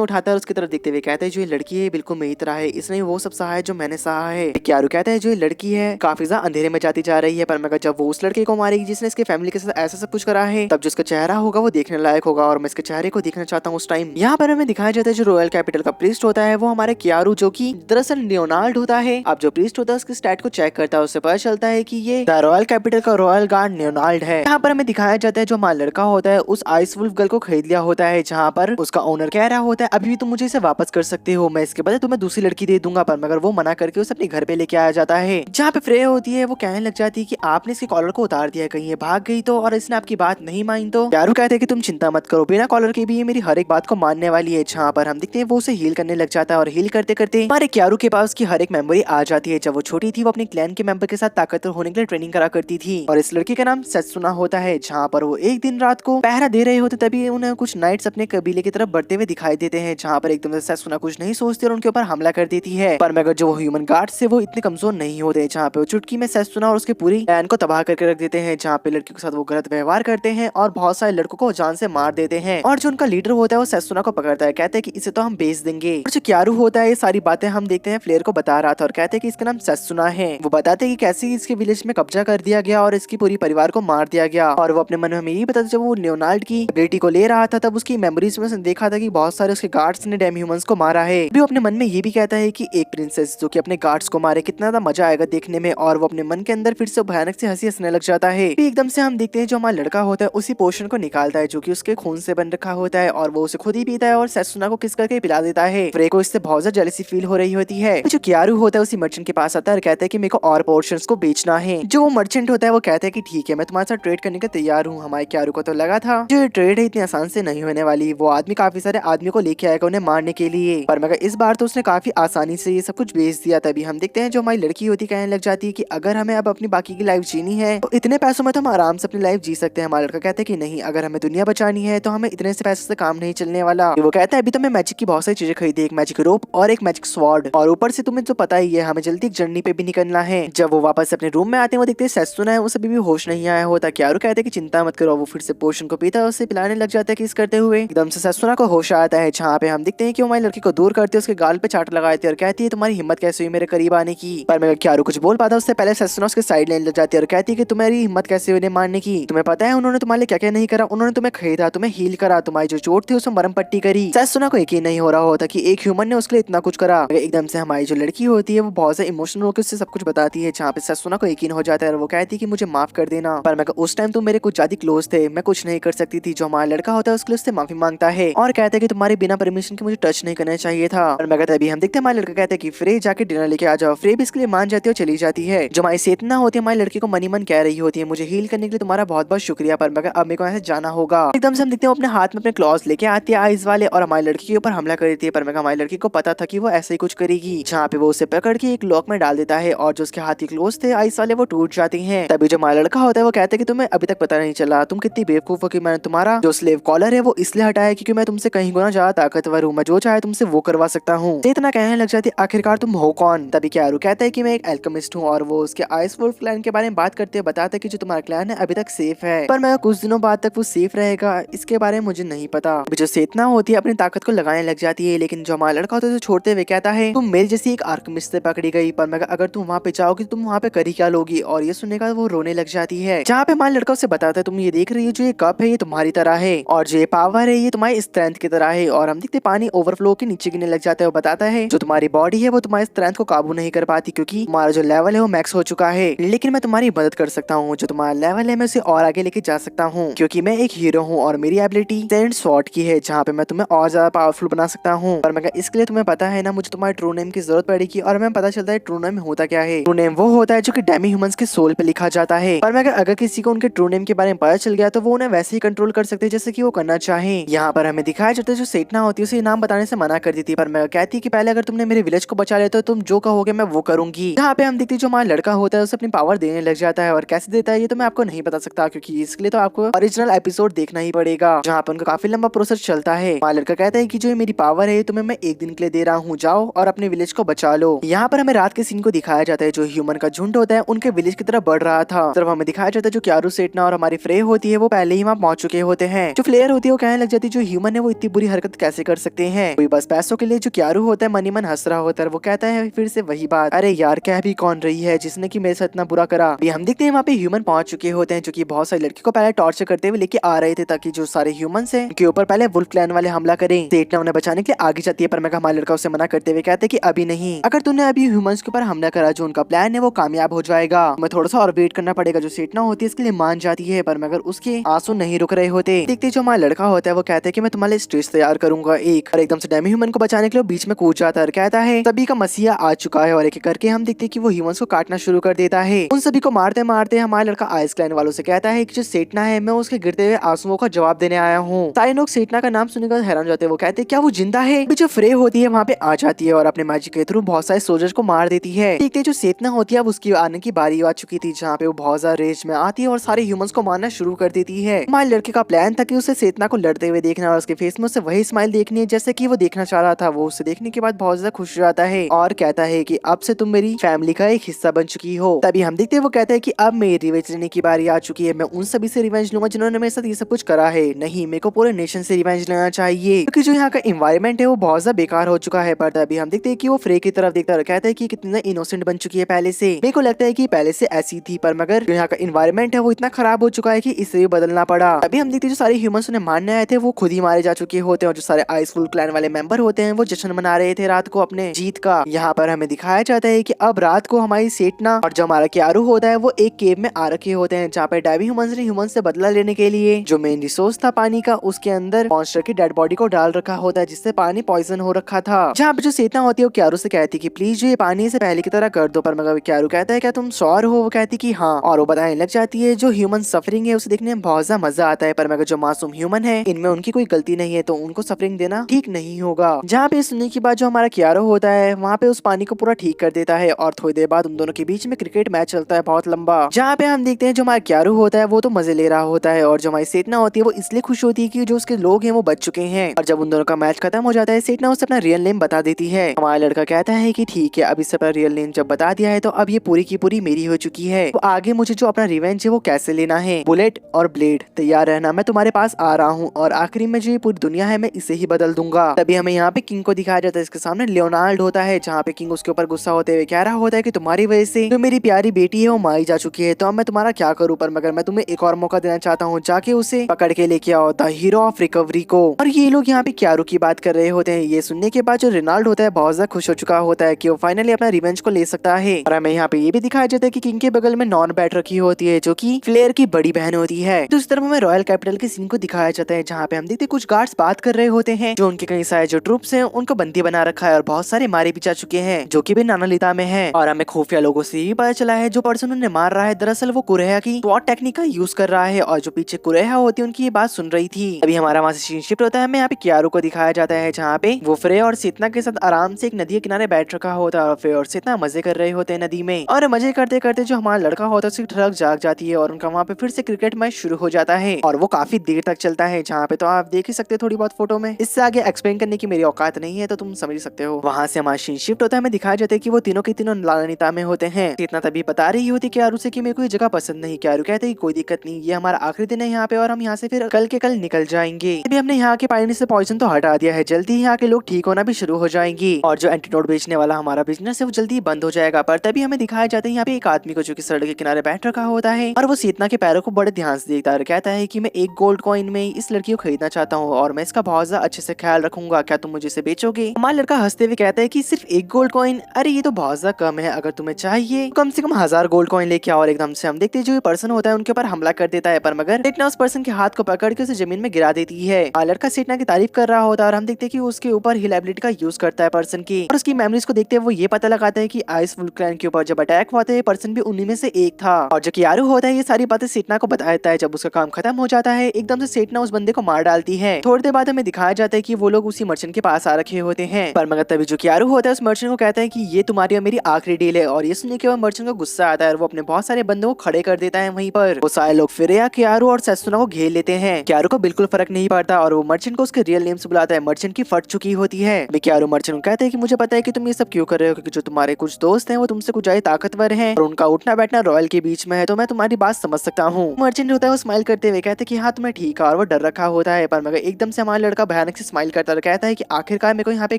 उठाता है और उसकी तरफ देखते हुए कहता है जो ये लड़की है बिल्कुल मेरी तरह है, इसने वो सब सहा है जो मैंने सहा है। क्यारू कहता है जो ये लड़की है काफी ज्यादा अंधेरे में जाती जा रही है, पर मगर जब वो उस लड़के को मारेगी जिसने इसके फैमिली के साथ ऐसा सब कुछ करा है, तब जो उसका चेहरा होगा वो देखने लायक होगा और मैं इसके चेहरे को देखना चाहता हूँ उस टाइम। यहाँ पर हमें दिखाया जाता है जो रॉयल कैपिटल का प्रीस्ट होता है वो हमारे क्यारू जो की दरअसल लियोनार्ड होता है। अब जो प्रीस्ट होता है उसके स्टैट को चेक करता है, उससे पता चलता है कि ये द रॉयल कैपिटल का रॉयल गार्ड लियोनार्ड है। यहाँ पर हमें दिखाया जाता है जो हमारा लड़का होता है उस आइस वुल्फ गर्ल को खरीद लिया होता है, जहाँ पर उसका ओनर कह रहा होता है अभी भी तुम मुझे इसे वापस कर सकते हो, मैं इसके बदले तुम्हें दूसरी लड़की दे दूंगा, पर मगर वो मना करके उसे अपने घर पे लेके आया जाता है। जहाँ पे फ्रे होती है वो कहने लग जाती है कि आपने इसके कॉलर को उतार दिया, कहीं ये भाग गई तो और इसने आपकी बात नहीं मानी तो। क्यारू कहते हैं कि तुम चिंता मत करो, बिना कॉलर के भी ये मेरी हर एक बात को मानने वाली है। जहाँ पर हम देखते हैं वो उसे हील करने लग जाता है और हील करते करते हमारे क्यारू के पास उसकी हर एक मेमोरी आ जाती है। जब वो छोटी थी वो अपने क्लैन के मेंबर के साथ ताकतवर होने के लिए ट्रेनिंग करा करती थी और इस लड़की का नाम सेत्सुना होता है। जहाँ पर वो एक दिन रात को पहरा दे रहे होते तभी उन्हें कुछ नाइट्स अपने कबीले की तरफ बढ़ते हुए दिखाई देते हैं, जहाँ पर एकदम से सेत्सुना कुछ नहीं सोचती और उनके ऊपर हमला कर देती है। पर मगर जो ह्यूमन गार्ड से वो इतने कमजोर नहीं होते, जहाँ पे वो चुटकी में सेत्सुना और उसके पूरी क्लैन को तबाह करके रख देते हैं। जहाँ पे लड़कियों के साथ वो गलत व्यवहार करते हैं और बहुत सारे लड़कों को जान से मार देते हैं और जो उनका लीडर होता है वो सेत्सुना को पकड़ता है, कहते हैं कि इसे तो हम बेच देंगे। और जो क्यारू होता है ये सारी बातें हम देखते हैं फ्लेयर को बता रहा था और कहते हैं कि इसका नाम सेत्सुना है। वो बताते हैं कि कैसे इसके विलेज में कब्जा कर दिया गया और इसकी पूरी परिवार को मार दिया गया। और वो अपने मन में यही बताते जब वो लियोनार्ड की एबिलिटी को ले रहा था तब उसकी मेमोरीज में उसने देखा था कि बहुत सारे उसके गार्ड्स ने डेम ह्यूमंस को मारा है। भी अपने मन में ये भी कहता है कि एक प्रिंसेस जो कि अपने गार्ड्स को मारे कितना ज्यादा मजा आएगा देखने में, और वो अपने मन के अंदर फिर से भयानक से हंसी हंसने लग जाता है। फिर एकदम से हम देखते हैं जो हमारा लड़का होता है उसी पोशन को निकालता है जो कि उसके खून से बन रखा होता है और वो उसे खुद ही पीता है और सेत्सुना को किस करके पिला देता है। फ्रे को इससे बहुत ज्यादा जेलसी फील हो रही होती है। जो क्यारू होता है उसी मर्चेंट के पास आता है और कहता है कि मेरे को और पोर्शंस को बेचना है। जो वो मर्चेंट होता है वो कहता है कि ठीक है मैं तुम्हारे साथ ट्रेड करने का तैयार हूँ। हमारे क्यारू को तो लगा था जो ट्रेड है इतनी आसान से नहीं होने वाली, वो आदमी काफी सारे आदमी को लेके आएगा उन्हें मारने के लिए, पर मगर इस बार तो उसने काफी आसानी से ये सब कुछ बेच दिया। तभी हम देखते हैं जो हमारी लड़की होती कहने लग जाती है कि अगर हमें अब अपनी बाकी की लाइफ जीनी है तो इतने पैसों में तो हम आराम से अपनी लाइफ जी सकते हैं। हमारा लड़का कहता है कि नहीं, अगर हमें दुनिया बचानी है तो हमें इतने से पैसों से काम नहीं चलने वाला। वो कहता है अभी तो मैं मैजिक की बहुत सारी चीजें खरीदी, एक मैजिक रोप और एक मैजिक स्वॉर्ड, और ऊपर से तुम्हें तो पता ही है हमें जल्दी एक जर्नी पे भी निकलना है। जब वो वापस अपने रूम में आते हैं वो देखते हैं सेत्सुना है, उसे अभी भी होश नहीं आया होता। क्यारू कहते हैं कि चिंता मत करो, वो फिर से पोशन को पीता है, उसे पिलाने लग जाता है किस करते हुए। एकदम से सेत्सुना को होश आता है, जहाँ पे हम देखते हैं कि वो हमारी लड़की को दूर करते उसके गाल पे चाट लगाते और कहती है तुम्हारी हिम्मत कैसे हुई मेरे करीब आने की। पर मैं क्यारू कुछ बोल पाता उससे पहले सेत्सुना उसके साइड लेने लग जाती है और कहती है कि तुम्हारी हिम्मत कैसे हुई मारने की, तुम्हें पता है उन्होंने तुम्हारे लिए क्या क्या नहीं करा, उन्होंने तुम्हें खरीदा, तुम्हें हील करा, तुम्हारी जो चोट थी उसमें मरम पट्टी करी। सेत्सुना को यकीन नहीं हो रहा होता कि एक ह्यूमन ने उसके लिए इतना कुछ करा। एकदम से हमारी जो लड़की होती है वो बहुत ज्यादा इमोशनल होकर उससे सब कुछ बताती है, जहाँ पे सेत्सुना को यकीन हो जाता है और वो कहती है कि मुझे माफ कर देना, पर मैं उस टाइम तुम मेरे कुछ ज्यादा क्लोज थे, मैं कुछ नहीं कर सकती थी। जो हमारा लड़का होता है उसके लिए उससे माफी मांगता है और कहता है कि तुम्हारे बिना परमिशन के मुझे टच नहीं करना चाहिए था। और मैं कहता है अभी हम देखते हैं हमारा लड़का कहता है कि फ्रे जाके डिनर लेके आ जाओ। फ्रे भी इसके लिए मान जाती है और चली जाती है। जो हमारी सेतना होती है हमारी लड़की को मनी मन कह रही होती है मुझे हील करने के लिए तुम्हारा बहुत बहुत शुक्रिया, पर मगर अब मेरे को ऐसे जाना होगा। एकदम से हम देखते हैं अपने हाथ में अपने क्लॉज लेके आती है आइस वाले और हमारी लड़की के ऊपर हमला कर देती है, पर मगर हमारी लड़की को पता था कि वो ऐसे ही कुछ करेगी, जहाँ पे वो उसे पकड़ के एक लॉक में डाल देता है और जो उसके हाथ के क्लोज थे आइस वाले वो टूट जाते हैं। तभी जो हमारा लड़का होता है वो कहता है कि तुम्हें अभी तक पता नहीं चला तुम कितनी बेवकूफ हो कि मैंने तुम्हारा जो स्लेव कॉलर है वो इसलिए हटाया क्योंकि मैं तुमसे कहीं गुना ज्यादा ताकतवर हूँ, मैं जो चाहे तुमसे वो करवा सकता हूँ। इतना कहने लग जाती है आखिरकार तुम हो कौन। तभी क्यारू कहता है कि मैं एक एल्केमिस्ट हूँ और वो उसके आइस वुल्फ क्लैन के बारे में बात करते हैं, बताता है कि जो तुम्हारा क्लैन है अभी तक सेफ है, पर मैं कुछ दिनों बाद तक वो सेफ रहेगा इसके बारे में मुझे नहीं पता। अभी जो सेतना होती है अपनी ताकत को लगाने लग जाती है, लेकिन जो हमारा लड़का होता है छोड़ते हुए कहता है तुम मेरी जैसी एक आर्कमिस्ट से पकड़ी गई, पर मैं अगर तुम वहाँ पे जाओगी तुम वहाँ पे करी क्या लोगी। और ये सुनने का वो रोने लग जाती है, जहाँ पे हमारा लड़का उसे बताता है तुम ये देख रही हो जो ये कप है ये तुम्हारी तरह है और जो ये पावर है ये तुम्हारी स्ट्रेंथ की तरह है। और हम देखते पानी ओवरफ्लो के नीचे गिरने लग जाता है। वो बताता है जो तुम्हारी बॉडी है वो तुम्हारी स्ट्रेंथ को काबू नहीं कर पाती क्योंकि तुम्हारा जो लेवल है वो मैक्स हो चुका है, लेकिन मैं तुम्हारी मदद कर सकता हूँ। जो तुम्हारा लेवल है मैं उसे और आगे लेके जा सकता हूँ क्योंकि मैं एक हीरो हूँ और मेरी एबिलिटी सेंड स्वॉर्ड की है, जहाँ पे मैं तुम्हें और ज्यादा पावरफुल बना सकता हूँ। पर मगर इसके लिए तुम्हें पता है ना मुझे तुम्हारे ट्रू नेम की जरूरत पड़ेगी और हमें पता चलता है ट्रू नेम होता क्या है। ट्रू नेम वो होता है जो कि डेमी ह्यूमंस के सोल पे लिखा जाता है, पर मगर अगर किसी को उनके ट्रू नेम के बारे में पता चल गया तो वो उन्हें वैसे ही कंट्रोल कर सकते हैं जैसे कि वो करना चाहे। यहाँ पर हमें दिखाया जाता है जो सेठना होती है उसे नाम बताने से मना कर दी थी, पर मैं कहती है कि पहले अगर तुमने मेरे विलेज को बचा लिया तो तुम जो कहोगे मैं वो करूंगी। यहाँ पे हम देखते जो हमारा लड़का होता है उसे अपनी पावर देने लग जाता है और कैसे देता है ये तो मैं आपको नहीं बता सकता क्योंकि इसके लिए तो आपको ओरिजिनल एपिसोड देखना ही पड़ेगा, जहाँ पर उनका काफी लंबा प्रोसेस चलता है। हमारा लड़का कहता है कि जो मेरी पावर है तुम्हें मैं एक दिन के लिए दे रहा हूँ, जाओ और अपने विलेज को बचा लो। यहाँ पर हमें रात के सीन को दिखाया जाता है जो ह्यूमन का झुंड होता है उनके विलेज की तरफ बढ़ रहा था। सिर्फ हमें दिखाया जाता है जो क्यारू सेठना और हमारी फ्रे होती है वो पहले ही वहाँ पहुंच चुके होते हैं। जो फ्लेयर होती है वो कहने लग जाती देखते जो ह्यूमन है वो इतनी बुरी हरकत कैसे कर सकते हैं। कोई बस पैसों के लिए जो क्यारू होता है मनी मन हंस रहा होता है। वो कहता है फिर से वही बात, अरे यार कह भी कौन रही है जिसने की मेरे साथ इतना बुरा करा। अभी हम देखते हैं वहाँ पे ह्यूमन पहुंच चुके होते हैं जो की बहुत सारी लड़की को पहले टॉर्चर करते हुए लेके आ रहे थे ताकि जो सारे ह्यूमंस हैं उनके ऊपर पहले वुल्फ क्लैन वाले हमला करें। सेटना उन्हें बचाने के लिए आगे जाती है पर मैं हमारा लड़का उसे मना करते हुए कहते हैं कि अभी नहीं, अगर तूने अभी ह्यूमंस के ऊपर हमला करा जो उनका प्लान है वो कामयाब हो जाएगा। मैं थोड़ा सा और वेट करना पड़ेगा। जो सेटना होती है इसके लिए मान जाती है पर मगर उसके आंसू नहीं रुक रहे होते। देखते जो हमारा लड़का होता है वो कहता है कि मैं तुम्हारे स्टेज तैयार करूंगा एक, और एकदम से डेमी ह्यूमन को बचाने के लिए बीच में कूद जाता है और कहता है सभी का मसीहा आ चुका है। और एक करके हम देखते कि वो ह्यूमंस को काटना शुरू कर देता है। उन सभी को मारते मारते हमारा लड़का आइस क्लैन वालों से कहता है कि जो सेटना है मैं उसके गिरते हुए आंसुओं का जवाब देने आया हूँ। सारे लोग सेटना का नाम सुनकर हैरान हो जाते हैं। वो कहते हैं क्या वो जिंदा है। जो फ्रे होती है वहाँ पे आ जाती है और अपने मैजिक के थ्रू बहुत सारे सोल्जर्स को मार देती है। देखते जो सेटना होती है अब उसकी आने की बारी आ चुकी थी जहाँ पे वो बहुत ज्यादा रेज में आती है और सारे ह्यूमंस को मारना शुरू कर देती है। हमारे लड़के का प्लान था कि उसे सेटना को लड़ते हुए देखना और उसके फेस में उसे वही स्माइल देखनी है जैसे कि वो देखना चाह रहा था। वो उसे देखने के बाद बहुत ज्यादा खुश हो जाता है और कहता है कि अब से तुम मेरी फैमिली का एक हिस्सा बन चुकी हो। तभी हम देखते हैं वो कहता है कि अब मेरी रिवेंज लेने की बारी आ चुकी है। मैं उन सभी से रिवेंज लूंगा जिन्होंने मेरे साथ ये सब कुछ करा है। नहीं, मेरे को पूरे नेशन से रिवेंज लेना चाहिए क्योंकि जो यहाँ का एनवायरमेंट है वो बहुत ज्यादा बेकार हो चुका है। पर तभी हम देखते हैं कि वो फ्रे की तरफ देखता है और कहता है कि कितना इनोसेंट बन चुकी है पहले से। मेरे को लगता है कि पहले से ऐसी थी पर मगर जो यहाँ का एनवायरमेंट है वो इतना खराब हो चुका है कि इसे भी बदलना पड़ा। अभी हम देखते हैं जो सारे ह्यूमंस उन्हें मारने आए थे वो खुद ही मारे जा चुके होते हैं और जो सारे आइसफुल क्लैन वाले मेंबर होते हैं वो जश्न मना रहे थे रात को अपने जीत का। यहाँ पर हमें दिखाया जाता है कि अब रात को हमारी सेटना और जो हमारा क्यारू होता है वो एक केव में आ रखे होते हैं जहाँ पे डेवी ह्यूमंस ने ह्यूमंस से बदला लेने के लिए जो मेन रिसोर्स था पानी का उसके अंदर मॉन्स्टर की डेड बॉडी को डाल रखा होता है जिससे पानी पॉइजन हो रखा था। जहाँ पे जो सेटना होती है वो क्यारू से कहती कि प्लीज जो ये पानी से पहले की तरह कर दो। पर मगर क्यारू कहता है क्या तुम श्योर हो। वो कहती कि हाँ और वो बताने लग जाती है जो ह्यूमन सफरिंग है उसे देखने में बहुत ज्यादा मजा आता है पर मगर जो मासूम ह्यूमन है इनमें उनकी कोई गलती नहीं है तो उनको सफरिंग देना ठीक नहीं होगा। जहाँ पे सुनने के बाद जो हमारा क्यारो होता है वहाँ पे उस पानी को पूरा ठीक कर देता है और थोड़ी देर बाद उन दोनों के बीच में क्रिकेट मैच चलता है बहुत लंबा। जहाँ पे हम देखते हैं जो हमारा क्यारू होता है वो तो मजे ले रहा होता है और जो हमारी सेटना होती है वो इसलिए खुश होती है कि जो उसके लोग हैं वो बच चुके हैं। और जब उन दोनों का मैच खत्म हो जाता है सेटना उसे अपना रियल नेम बता देती है। हमारा लड़का कहता है कि ठीक है अब इससे अपना रियल नेम जब बता दिया है तो अब ये पूरी की पूरी मेरी हो चुकी है। तो आगे मुझे जो अपना रिवेंज है वो कैसे लेना है। बुलेट और ब्लेड तैयार रहना, मैं तुम्हारे पास आ रहा हूँ और आखिरी में जो ये पूरी दुनिया है मैं इसे ही बदल दूंगा। तभी हमें यहाँ पे किंग को दिखाया जाता है। इसके सामने लियोनार्ड होता है जहाँ पे किंग उसके ऊपर गुस्सा होते हुए कह रहा होता है कि तुम्हारी वजह से जो मेरी प्यारी बेटी है वो मारी जा चुकी है तो अब मैं तुम्हारा क्या करूँ। पर मगर मैं तुम्हें एक और मौका देना चाहता हूँ, जाके उसे पकड़ के लेके आओ द हीरो ऑफ रिकवरी को। और ये लोग यहाँ पे क्यारू की बात कर रहे होते हैं। ये सुनने के बाद जो रेनाल्ड होता है बहुत ज्यादा खुश हो चुका होता है कि वो फाइनली अपना रिवेंज को ले सकता है। और हमें यहाँ पे ये भी दिखाया जाता है कि किंग के बगल में नॉन बैट रखी होती है जो कि फ्लेयर की बड़ी बहन होती है। दूसरी तरफ हमें रॉयल कैपिटल के सीन को दिखाया जाता है जहाँ पे हम देखते कुछ गार्ड्स बात कर रहे होते हैं जो उनके कई सारे जो ट्रूप्स हैं उनको बंदी बना रखा है और बहुत सारे मारे भी जा चुके हैं जो कि भी नानालिता में है। और हमें खुफिया लोगों से भी पता चला है जो पर्सन उन्हें मार रहा है दरअसल वो कुरेहा की स्वॉट टेक्निक का यूज कर रहा है और जो पीछे कुरेहा होती है उनकी ये बात सुन रही थी। अभी हमारा वहाँ से सीन शिफ्ट होता है। हमें यहाँ पे क्यारू को दिखाया जाता है जहाँ पे वो फ्रे और सेतना के साथ आराम से एक नदी के किनारे बैठ रखा होता है और फ्रे और सेतना मजे कर रहे होते हैं नदी में। और मजे करते करते जो हमारा लड़का होता है उसकी ठड़क जाग जाती है और उनका वहाँ पे फिर से क्रिकेट मैच शुरू हो जाता है और वो काफी देर तक चलता है जहाँ पे तो आप देख ही सकते हो थोड़ी बहुत फोटो में। इससे आगे एक्सप्लेन करने की मेरी औकात नहीं है तो तुम समझ सकते हो। वहाँ से हमारा सीन शिफ्ट होता है। हमें दिखाया जाता है कि वो तीनों के तीनों नानालिता में होते हैं। इतना तभी बता रही होती क्यारू से कि मेरे को ये जगह पसंद नहीं। क्यारू कहते हैं कोई दिक्कत नहीं, ये हमारा आखिरी दिन है यहाँ पे और हम यहाँ से फिर कल के कल निकल जाएंगे। अभी हमने यहाँ के पानी से पॉइजन तो हटा दिया है, जल्दी ही यहाँ के लोग ठीक होना भी शुरू हो जाएंगे और जो एंटीडोट बेचने वाला हमारा बिजनेस है वो जल्दी बंद हो जाएगा। पर तभी हमें दिखाया जाता है यहाँ पे एक आदमी को जो कि सड़क के किनारे बैठ रखा होता है और वो सेतना के पैरों को बड़े ध्यान से देखता है। कहता है कि मैं एक गोल्ड कॉइन में इस लड़की को खरीदना चाहता हूँ और मैं इसका बहुत ज्यादा अच्छे से ख्याल रखूंगा, क्या तुम मुझे इसे बेचोगे। हमारा लड़का हंसते हुए कहता है कि सिर्फ एक गोल्ड कॉइन, अरे ये तो बहुत ज्यादा कम है, अगर तुम्हें चाहिए कम से कम 1000 गोल्ड कॉइन लेके आओ। और एकदम से हम देखते हैं जो ये पर्सन होता है उनके ऊपर हमला कर देता है पर मगर सेटना उस पर्सन के हाथ को पकड़ के उसे जमीन में गिरा देती है। लड़का सेटना की तारीफ कर रहा होता है और हम देखते हैं कि उसके ऊपर हील एबिलिटी का यूज करता है पर्सन की और उसकी मेमोरीज को देखते हुए वो ये पता लगाता है कि आइस वुल्फ क्लैन के ऊपर जब अटैक हुआ था ये पर्सन भी उन्हीं में से एक था। और जो क्यारू होता है ये सारी बातें सेटना को बता देता है। जब उसका काम खत्म हो जाता है एकदम से सेटना उस बंदे को मार डालती है। थोड़ी देर बाद हमें दिखाया जाता है कि वो लोग उसी मर्चेंट के पास आ रखे होते हैं पर मगर तभी जो क्यारू होता है उस मर्चेंट को कहता है कि ये तुम्हारी और मेरी आखिरी डील है। और ये सुनने के बाद मर्चेंट को गुस्सा आता है और वो अपने बहुत सारे बंदों को खड़े कर देता है वहीं पर। वो सारे लोग फिर क्यारू और सेत्सुना को घेर लेते हैं। क्यारू को बिल्कुल फर्क नहीं पड़ता और वो मर्चेंट को उसके रियल नेम से बुलाता है। मर्चेंट की फट चुकी होती है। क्यारू मर्चेंट को कहते हैं कि मुझे पता है कि तुम ये सब क्यों कर रहे हो क्योंकि जो तुम्हारे कुछ दोस्त हैं वो तुमसे कुछ ज्यादा ताकतवर हैं और उनका उठना बैठना रॉयल के बीच में है तो मैं तुम्हारी बात समझ सकता हूँ। मर्चेंट होता है वो स्माइल करते हुए कहते हैं कि हाँ तुम्हें ठीक है और वो डर रखा होता होता है, पर मगर एकदम से हमारा लड़का भयानक से स्माइल करता है, कहता है कि आखिरकार मेरे को यहाँ पे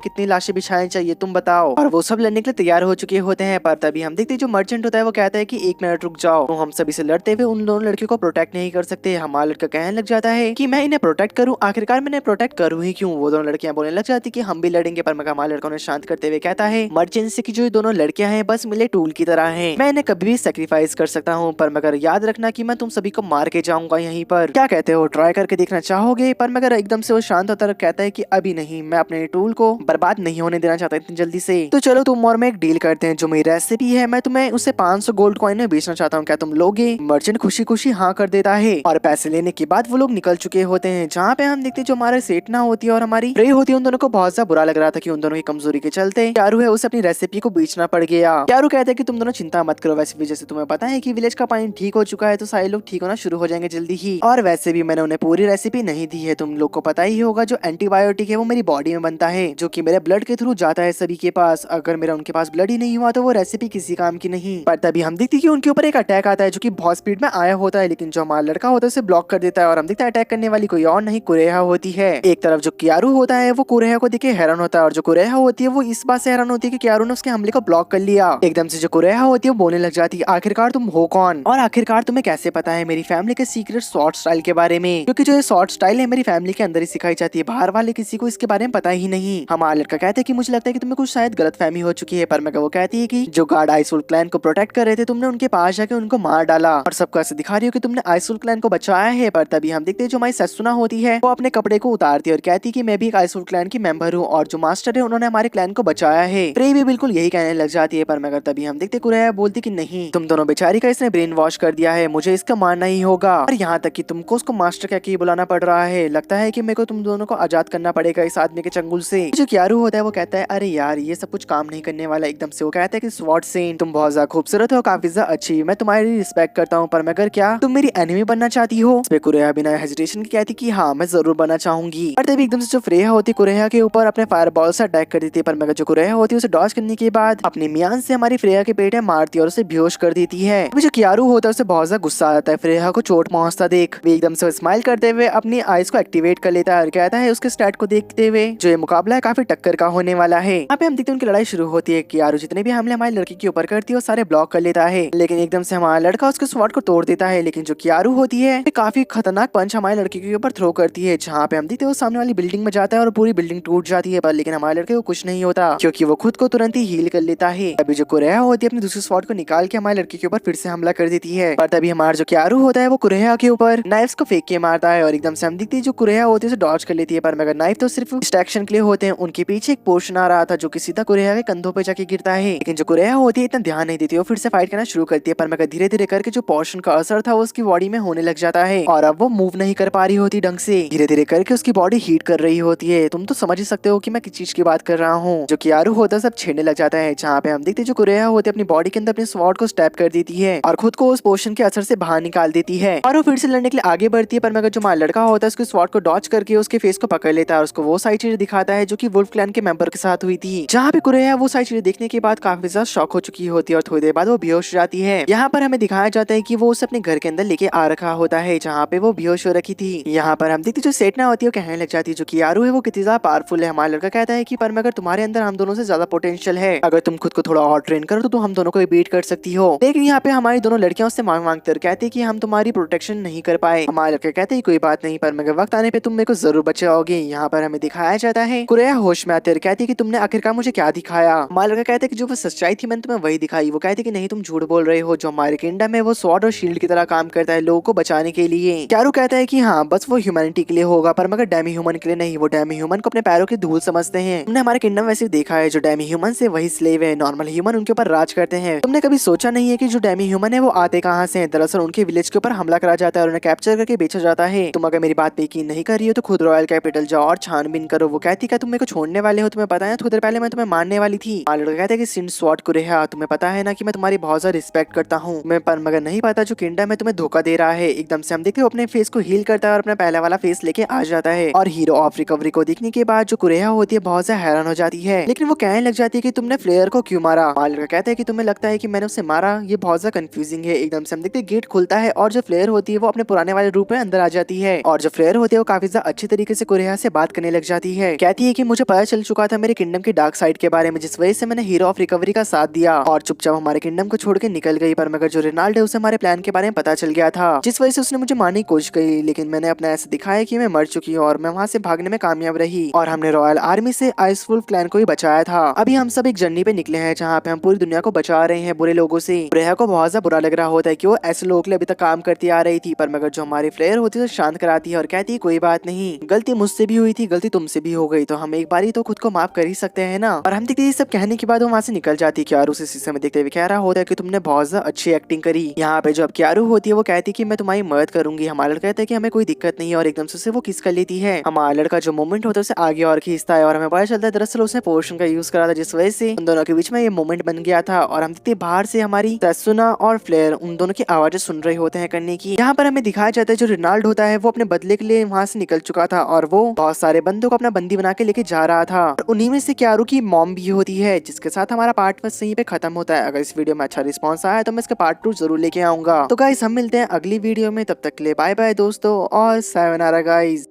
कितनी लाशें बिछानी चाहिए तुम बताओ। और वो सब लड़ने के लिए तैयार हो चुके होते हैं, पर तभी हम देखते हैं जो मर्चेंट होता है वो कहता है कि 1 मिनट रुक जाओ, तो हम सभी से लड़ते हुए उन दोनों लड़कियों को प्रोटेक्ट नहीं कर सकते। हमारा लड़का कहने लग जाता है कि मैं इन्हें प्रोटेक्ट करूं, आखिरकार मैंने प्रोटेक्ट करूं ही क्यों। वो दोनों लड़कियां बोलने लग जाती कि हम भी लड़ेंगे, पर मगर हमारा लड़का उन्हें शांत करते हुए कहता है मर्चेंट से कि जो ये दोनों लड़कियां हैं बस मिले टूल की तरह हैं, मैं इन्हें कभी भी सेक्रीफाइस कर सकता हूँ, पर मगर याद रखना कि मैं तुम सभी को मार के जाऊंगा यहीं पर। क्या कहते हो, ट्राई करके देखना चाहोगे? पर मगर एकदम से वो शांत होता कहता है कि अभी नहीं, मैं अपने टूल को बर्बाद नहीं होने देना चाहता इतनी जल्दी से। तो चलो तुम और मैं एक डील करते हैं, जो मेरी रेसिपी है मैं तुम्हें उसे 500 गोल्ड कॉइन में बेचना चाहता हूँ, क्या तुम लोगे? मर्चेंट खुशी खुशी हाँ कर देता है और पैसे लेने के बाद वो लोग निकल चुके होते हैं। जहाँ पे हम देखते हैं जो हमारे सेठ ना होती है और हमारी प्रे होती है, उन दोनों को बहुत सा बुरा लग रहा था कि उन दोनों की कमजोरी के चलते क्यारू है उसे अपनी रेसिपी को बेचना पड़ गया। क्यारू कहते हैं कि तुम दोनों चिंता मत करो, वैसे भी जैसे तुम्हें पता है कि विलेज का पानी ठीक हो चुका है तो सारे लोग ठीक होना शुरू हो जाएंगे जल्दी ही, और वैसे भी मैंने उन्हें पूरी रेसिपी नहीं दी है, तुम लोग को पता ही होगा जो एंटीबायोटिक है वो मेरी बॉडी में बनता है, जो कि मेरे ब्लड के थ्रू जाता है सभी के पास। अगर मेरा उनके पास ब्लड ही नहीं हुआ तो वो रेसिपी किसी काम की नहीं। पर तभी हम देखते हैं कि उनके ऊपर एक अटैक आता है जो कि बहुत स्पीड में आया होता है, लेकिन जो हमारा लड़का होता है उसे ब्लॉक कर देता है और हम देखते हैं अटैक करने वाली कोई और नहीं कुरेहा होती है। एक तरफ जो क्यारू होता है वो कुरेहा को देख के हैरान होता है, और जो कुरेहा होती है वो इस बात से हैरान होती है कि क्यारू ने उसके हमले को ब्लॉक कर लिया। एकदम से जो कुरेहा होती है वो बोलने लग जाती है आखिरकार तुम हो कौन, और आखिरकार तुम्हें कैसे पता है मेरी फैमिली के सीक्रेट शॉर्ट स्टाइल के बारे में, क्योंकि जो ये शॉर्ट स्टाइल है मेरी फैमिली के अंदर ही सिखाई जाती है, बाहर वाले किसी को इसके बारे में पता ही नहीं। हमारा लड़का कहते हैं कि मुझे लगता है कि तुम्हें कुछ शायद गलतफहमी हो चुकी है, पर मैं वो कहती है कि जो गार्ड आइसुल क्लैन को प्रोटेक्ट कर रहे थे तुमने उनके पास जाके उनको मार डाला और सबको ऐसे दिखा रही हो कि तुमने आइसुल क्लैन को बचाया है। पर तभी हम देखते हैं जो हमारी ससुना होती है वो अपने कपड़े को उतारती है और कहती है कि मैं भी एक आइसुल क्लैन की मेंबर हूँ और जो मास्टर है उन्होंने हमारे क्लैन को बचाया है। प्रे भी बिल्कुल यही कहने लग जाती है, पर मगर तभी हम देखते कुरेहा बोलती कि नहीं, तुम दोनों बेचारी का इसने ब्रेन वॉश कर दिया है, मुझे इसका मारना ही होगा, और यहाँ तक कि तुमको उसको मास्टर कह के बुलाना पड़ रहा है। लगता है कि मेरे को तुम दोनों को आजाद करना पड़ेगा इस आदमी के चंगुल से। जो क्यारू होता है वो कहता है अरे यार ये सब कुछ काम नहीं करने वाला। एकदम से वो कहता है कि स्वॉर्ड सेन तुम बहुत ज्यादा खूबसूरत हो, काफी ज्यादा अच्छी, मैं तुम्हारी रिस्पेक्ट करता हूँ, पर मगर क्या तुम मेरी एनिमी बनना चाहती हो? इस पे कुरेहा बिना हेजिटेशन के कहती कि हाँ मैं जरूर बनना चाहूंगी। और तभी एकदम से जो फ्रेया होती है कुरेहा के ऊपर अपने फायर बॉल से अटैक कर देती है, पर मगर जो कुरेहा होती है उसे डॉज करने के बाद अपनी मियान से हमारी फ्रेया के पेट में मारती है और उसे बेहोश कर देती है। अभी जो क्यारू होता है उसे बहुत ज्यादा गुस्सा आता है फ्रेया को चोट पहुंचता देख। वे एकदम से स्माइल करते हुए अपनी आइज को एक्टिवेट कर लेता है और कहता है उसके स्टैट को देखते हुए जो ये मुकाबला है काफी टक्कर का होने वाला है। यहाँ पे हम देखते हैं उनकी लड़ाई शुरू होती है। क्यारू जितने भी हमले हमारी लड़की के ऊपर करती है वो सारे ब्लॉक कर लेता है, लेकिन एकदम से हमारा लड़का उसके स्वॉर्ड को तोड़ देता है। लेकिन जो क्यारू होती है काफी खतरनाक पंच हमारे लड़के के ऊपर थ्रो करती है, जहाँ पे हम देखते हैं वो सामने वाली बिल्डिंग में जाता है और पूरी बिल्डिंग टूट जाती है, पर लेकिन हमारे लड़के को कुछ नहीं होता क्योंकि वो खुद को तुरंत ही हील कर लेता है। अभी जो कुरेहा होती है अपनी दूसरी स्वॉर्ड को निकाल के हमारे लड़के के ऊपर फिर से हमला कर देती है, पर तभी हमारा जो क्यारू होता है वो कुरेहा के ऊपर नाइफ्स को फेंक के मारता है और एकदम से हम देखते हैं जो कुरेहा होती है उसे डॉज कर लेती है, पर मगर नाइफ तो सिर्फ डिस्ट्रैक्शन के लिए होते हैं। उनके पीछे एक पोर्शन आ रहा था जो कि सीधा कुरेहा के कंधों पे जाके गिरता है, लेकिन जो कुरेहा होती है इतना ध्यान नहीं देती, वो फिर से फाइट करना शुरू करती है, पर मगर धीरे धीरे करके जो पोर्शन का असर था वो उसकी बॉडी में होने लग जाता है और अब वो मूव नहीं कर पा रही होती ढंग से। धीरे धीरे करके उसकी बॉडी हीट कर रही होती है। तुम तो समझ ही सकते हो कि मैं किस चीज की बात कर रहा हूँ। जो क्यारू होता है सब छेड़ने लग जाता है, जहाँ पे हम देखते हैं जो कुरेहा होती है अपनी बॉडी के अंदर अपने स्वॉर्ड को स्टैप कर देती है और खुद को उस पोर्शन के असर से बाहर निकाल देती है और वो फिर से लड़ने के लिए आगे बढ़ती है, पर मगर जो हमारा लड़का होता है उसके स्वॉर्ड को डॉच करके उसके फेस को पकड़ लेता है और उसको वो सारी चीजें दिखाता है जो कि वुल्फ क्लैन के मेंबर के साथ हुई थी, जहाँ पे कुरेहा वो सारी चीजें देखने के बाद काफी ज्यादा शॉक हो चुकी होती है और थोड़ी देर बाद वो बेहोश हो जाती है। यहाँ पर हमें दिखाया जाता है कि वो उसे अपने घर के अंदर लेके आ रखा होता है जहाँ पे वो बेहोश हो रखी थी। यहाँ पर हम देखते जो सेठना होती है वो कहने लग जाती है जो क्यारू है वो कितनी ज्यादा पावरफुल है। हमारा लड़का कहता है कि पर मगर तुम्हारे अंदर हम दोनों से ज्यादा पोटेंशियल है, अगर तुम खुद को थोड़ा और ट्रेन करो तो हम दोनों को बीट कर सकती हो। लेकिन यहाँ पे हमारी दोनों लड़कियां उससे मांग मांगते कहते हैं कि हम तुम्हारी प्रोटेक्शन नहीं कर पाए। हमारा लड़का कहते हैं कोई बात नहीं, पर मगर वक्त आने पे तुम मेरे को जरूर बचाओगे। यहाँ पर हमें दिखाया जाता है कुरेहा होश में आते कहती है कि तुमने आखिरकार मुझे क्या दिखाया। हमारा लड़का कहते हैं कि जो वो सच्चाई थी मैंने तुम्हें वही दिखाई। वो कहते कि नहीं तुम झूठ बोल रहे हो, जो हमारे किंगडम है वो स्वॉर्ड और शील्ड की तरह काम करता है लोगों को बचाने के लिए। क्यारू कहता है कि हाँ बस वो ह्यूमैनिटी के लिए होगा, पर मगर डेमी ह्यूमन के लिए नहीं। वो डेमी ह्यूमन को अपने पैरों की धूल समझते हैं। तुमने हमारे किंगडम वैसे देखा है, जो डेमी ह्यूमन से वही स्लेव है, नॉर्मल ह्यूमन उनके ऊपर राज करते हैं। तुमने कभी सोचा नहीं है कि जो डेमी ह्यूमन है वो आते कहाँ से? दरअसल उनके विलेज के ऊपर हमला करा जाता है और उन्हें कैप्चर करके बेचा जाता है। तुम अगर मेरी बात पे यकीन नहीं कर रही हो तो खुद रॉयल कैपिटल जाओ और छानबीन करो। वो कहती क्या तुम मेरे को छोड़ने वाले हो? तुम्हें पता है थोड़ी देर पहले मैं तुम्हें मारने वाली थी। लड़का कहता है कि सिंड स्वॉर्ड कुरेहा तुम्हें पता है ना कि मैं तुम्हारी बहुत ज्यादा रिस्पेक्ट करता हूँ, मैं पर मगर नहीं पता जो किंगडम है तुम्हें धोखा दे रहा है। एकदम से हम देखते हो अपने फेस को हील करता है और अपना पहला वाला फेस लेके आ जाता है और हीरो ऑफ रिकवरी को देखने के बाद जो कुरेहा होती है बहुत ज्यादा हैरान हो जाती है, लेकिन वो कहने लग जाती है कि तुमने फ्लेयर को क्यों मारा। लड़का कहता है कि तुम्हें लगता है कि मैंने उसे मारा, ये बहुत ज्यादा कंफ्यूजिंग है। एकदम से हम देखते गेट खुलता है और जो फ्लेयर होती है वो अपने पुराने वाले रूप में अंदर आ जाती है और जो फ्लेयर होती है वो काफी ज्यादा अच्छी तरीके से कुरेहा से बात करने लग जाती है। कहती है कि मुझे पता चल चुका था मेरे किंगडम की डार्क साइड के बारे में, जिस वजह से मैंने हीरो ऑफ रिकवरी का साथ दिया और चुपचाप हमारे किंगडम को छोड़ के निकल गई। पर मगर जो रेनाल्ड है उसे हमारे प्लान के बारे में पता चल गया था, जिस वजह से उसने मुझे मारने की कोशिश की, लेकिन मैंने अपना ऐसा दिखाया कि मैं मर चुकी हूँ और मैं वहाँ से भागने में कामयाब रही और हमने रॉयल आर्मी से आइस वुल्फ क्लैन को ही बचाया था। अभी हम सब एक जर्नी पे निकले हैं जहाँ पे हम पूरी दुनिया को बचा रहे हैं बुरे लोगों से। कुरेहा को बहुत ज्यादा बुरा लग रहा होता है कि वो ऐसे लोगों के लिए अभी तक काम करती आ रही थी, पर मगर जो हमारी फ्लेयर होती है शांत कराती है और कहती है कोई बात नहीं, गलती मुझसे भी हुई थी, गलती तुमसे भी हो गई, तो हम एक बारी तो खुद को माफ कर ही सकते हैं ना। और हम देखते हैं सब कहने के बाद वो वहाँ से निकल जाती है। क्यारू उसे शीशे में देखते हुए कह रहा होता है कि तुमने बहुत ज्यादा अच्छी एक्टिंग करी। यहाँ पे जो अब क्यारू होती है वो कहती है कि मैं तुम्हारी मदद करूंगी। हमारा लड़का कहता है कि हमें कोई दिक्कत नहीं है और एकदम से उसे वो किस कर लेती है। हमारा लड़का जो मोमेंट होता है उसे आगे और खींचता है और हमें पता चलता है दरअसल उसने पोर्शन का यूज करा था, जिस वजह से उन दोनों के बीच में ये मोमेंट बन गया था। और हम देखते बाहर से हमारी तसुना और फ्लेयर उन दोनों की आवाजें सुन रहे होते हैं करने की। यहाँ पर हमें दिखाया जाता है जो रेनाल्ड होता है वो अपने बदले के लिए वहां से निकल चुका था और वो बहुत सारे बंदों को अपना बंदी बना के लेके जा रहा था और उन्हीं में से क्यारू की मॉम भी होती है, जिसके साथ हमारा पार्ट बस यहीं पे खत्म होता है। अगर इस वीडियो में अच्छा रिस्पॉन्स आया तो मैं इसका पार्ट 2 जरूर लेके आऊंगा। तो गाइस हम मिलते हैं अगली वीडियो में, तब तक के लिए बाय बाय दोस्तों और सायोनारा गाइस।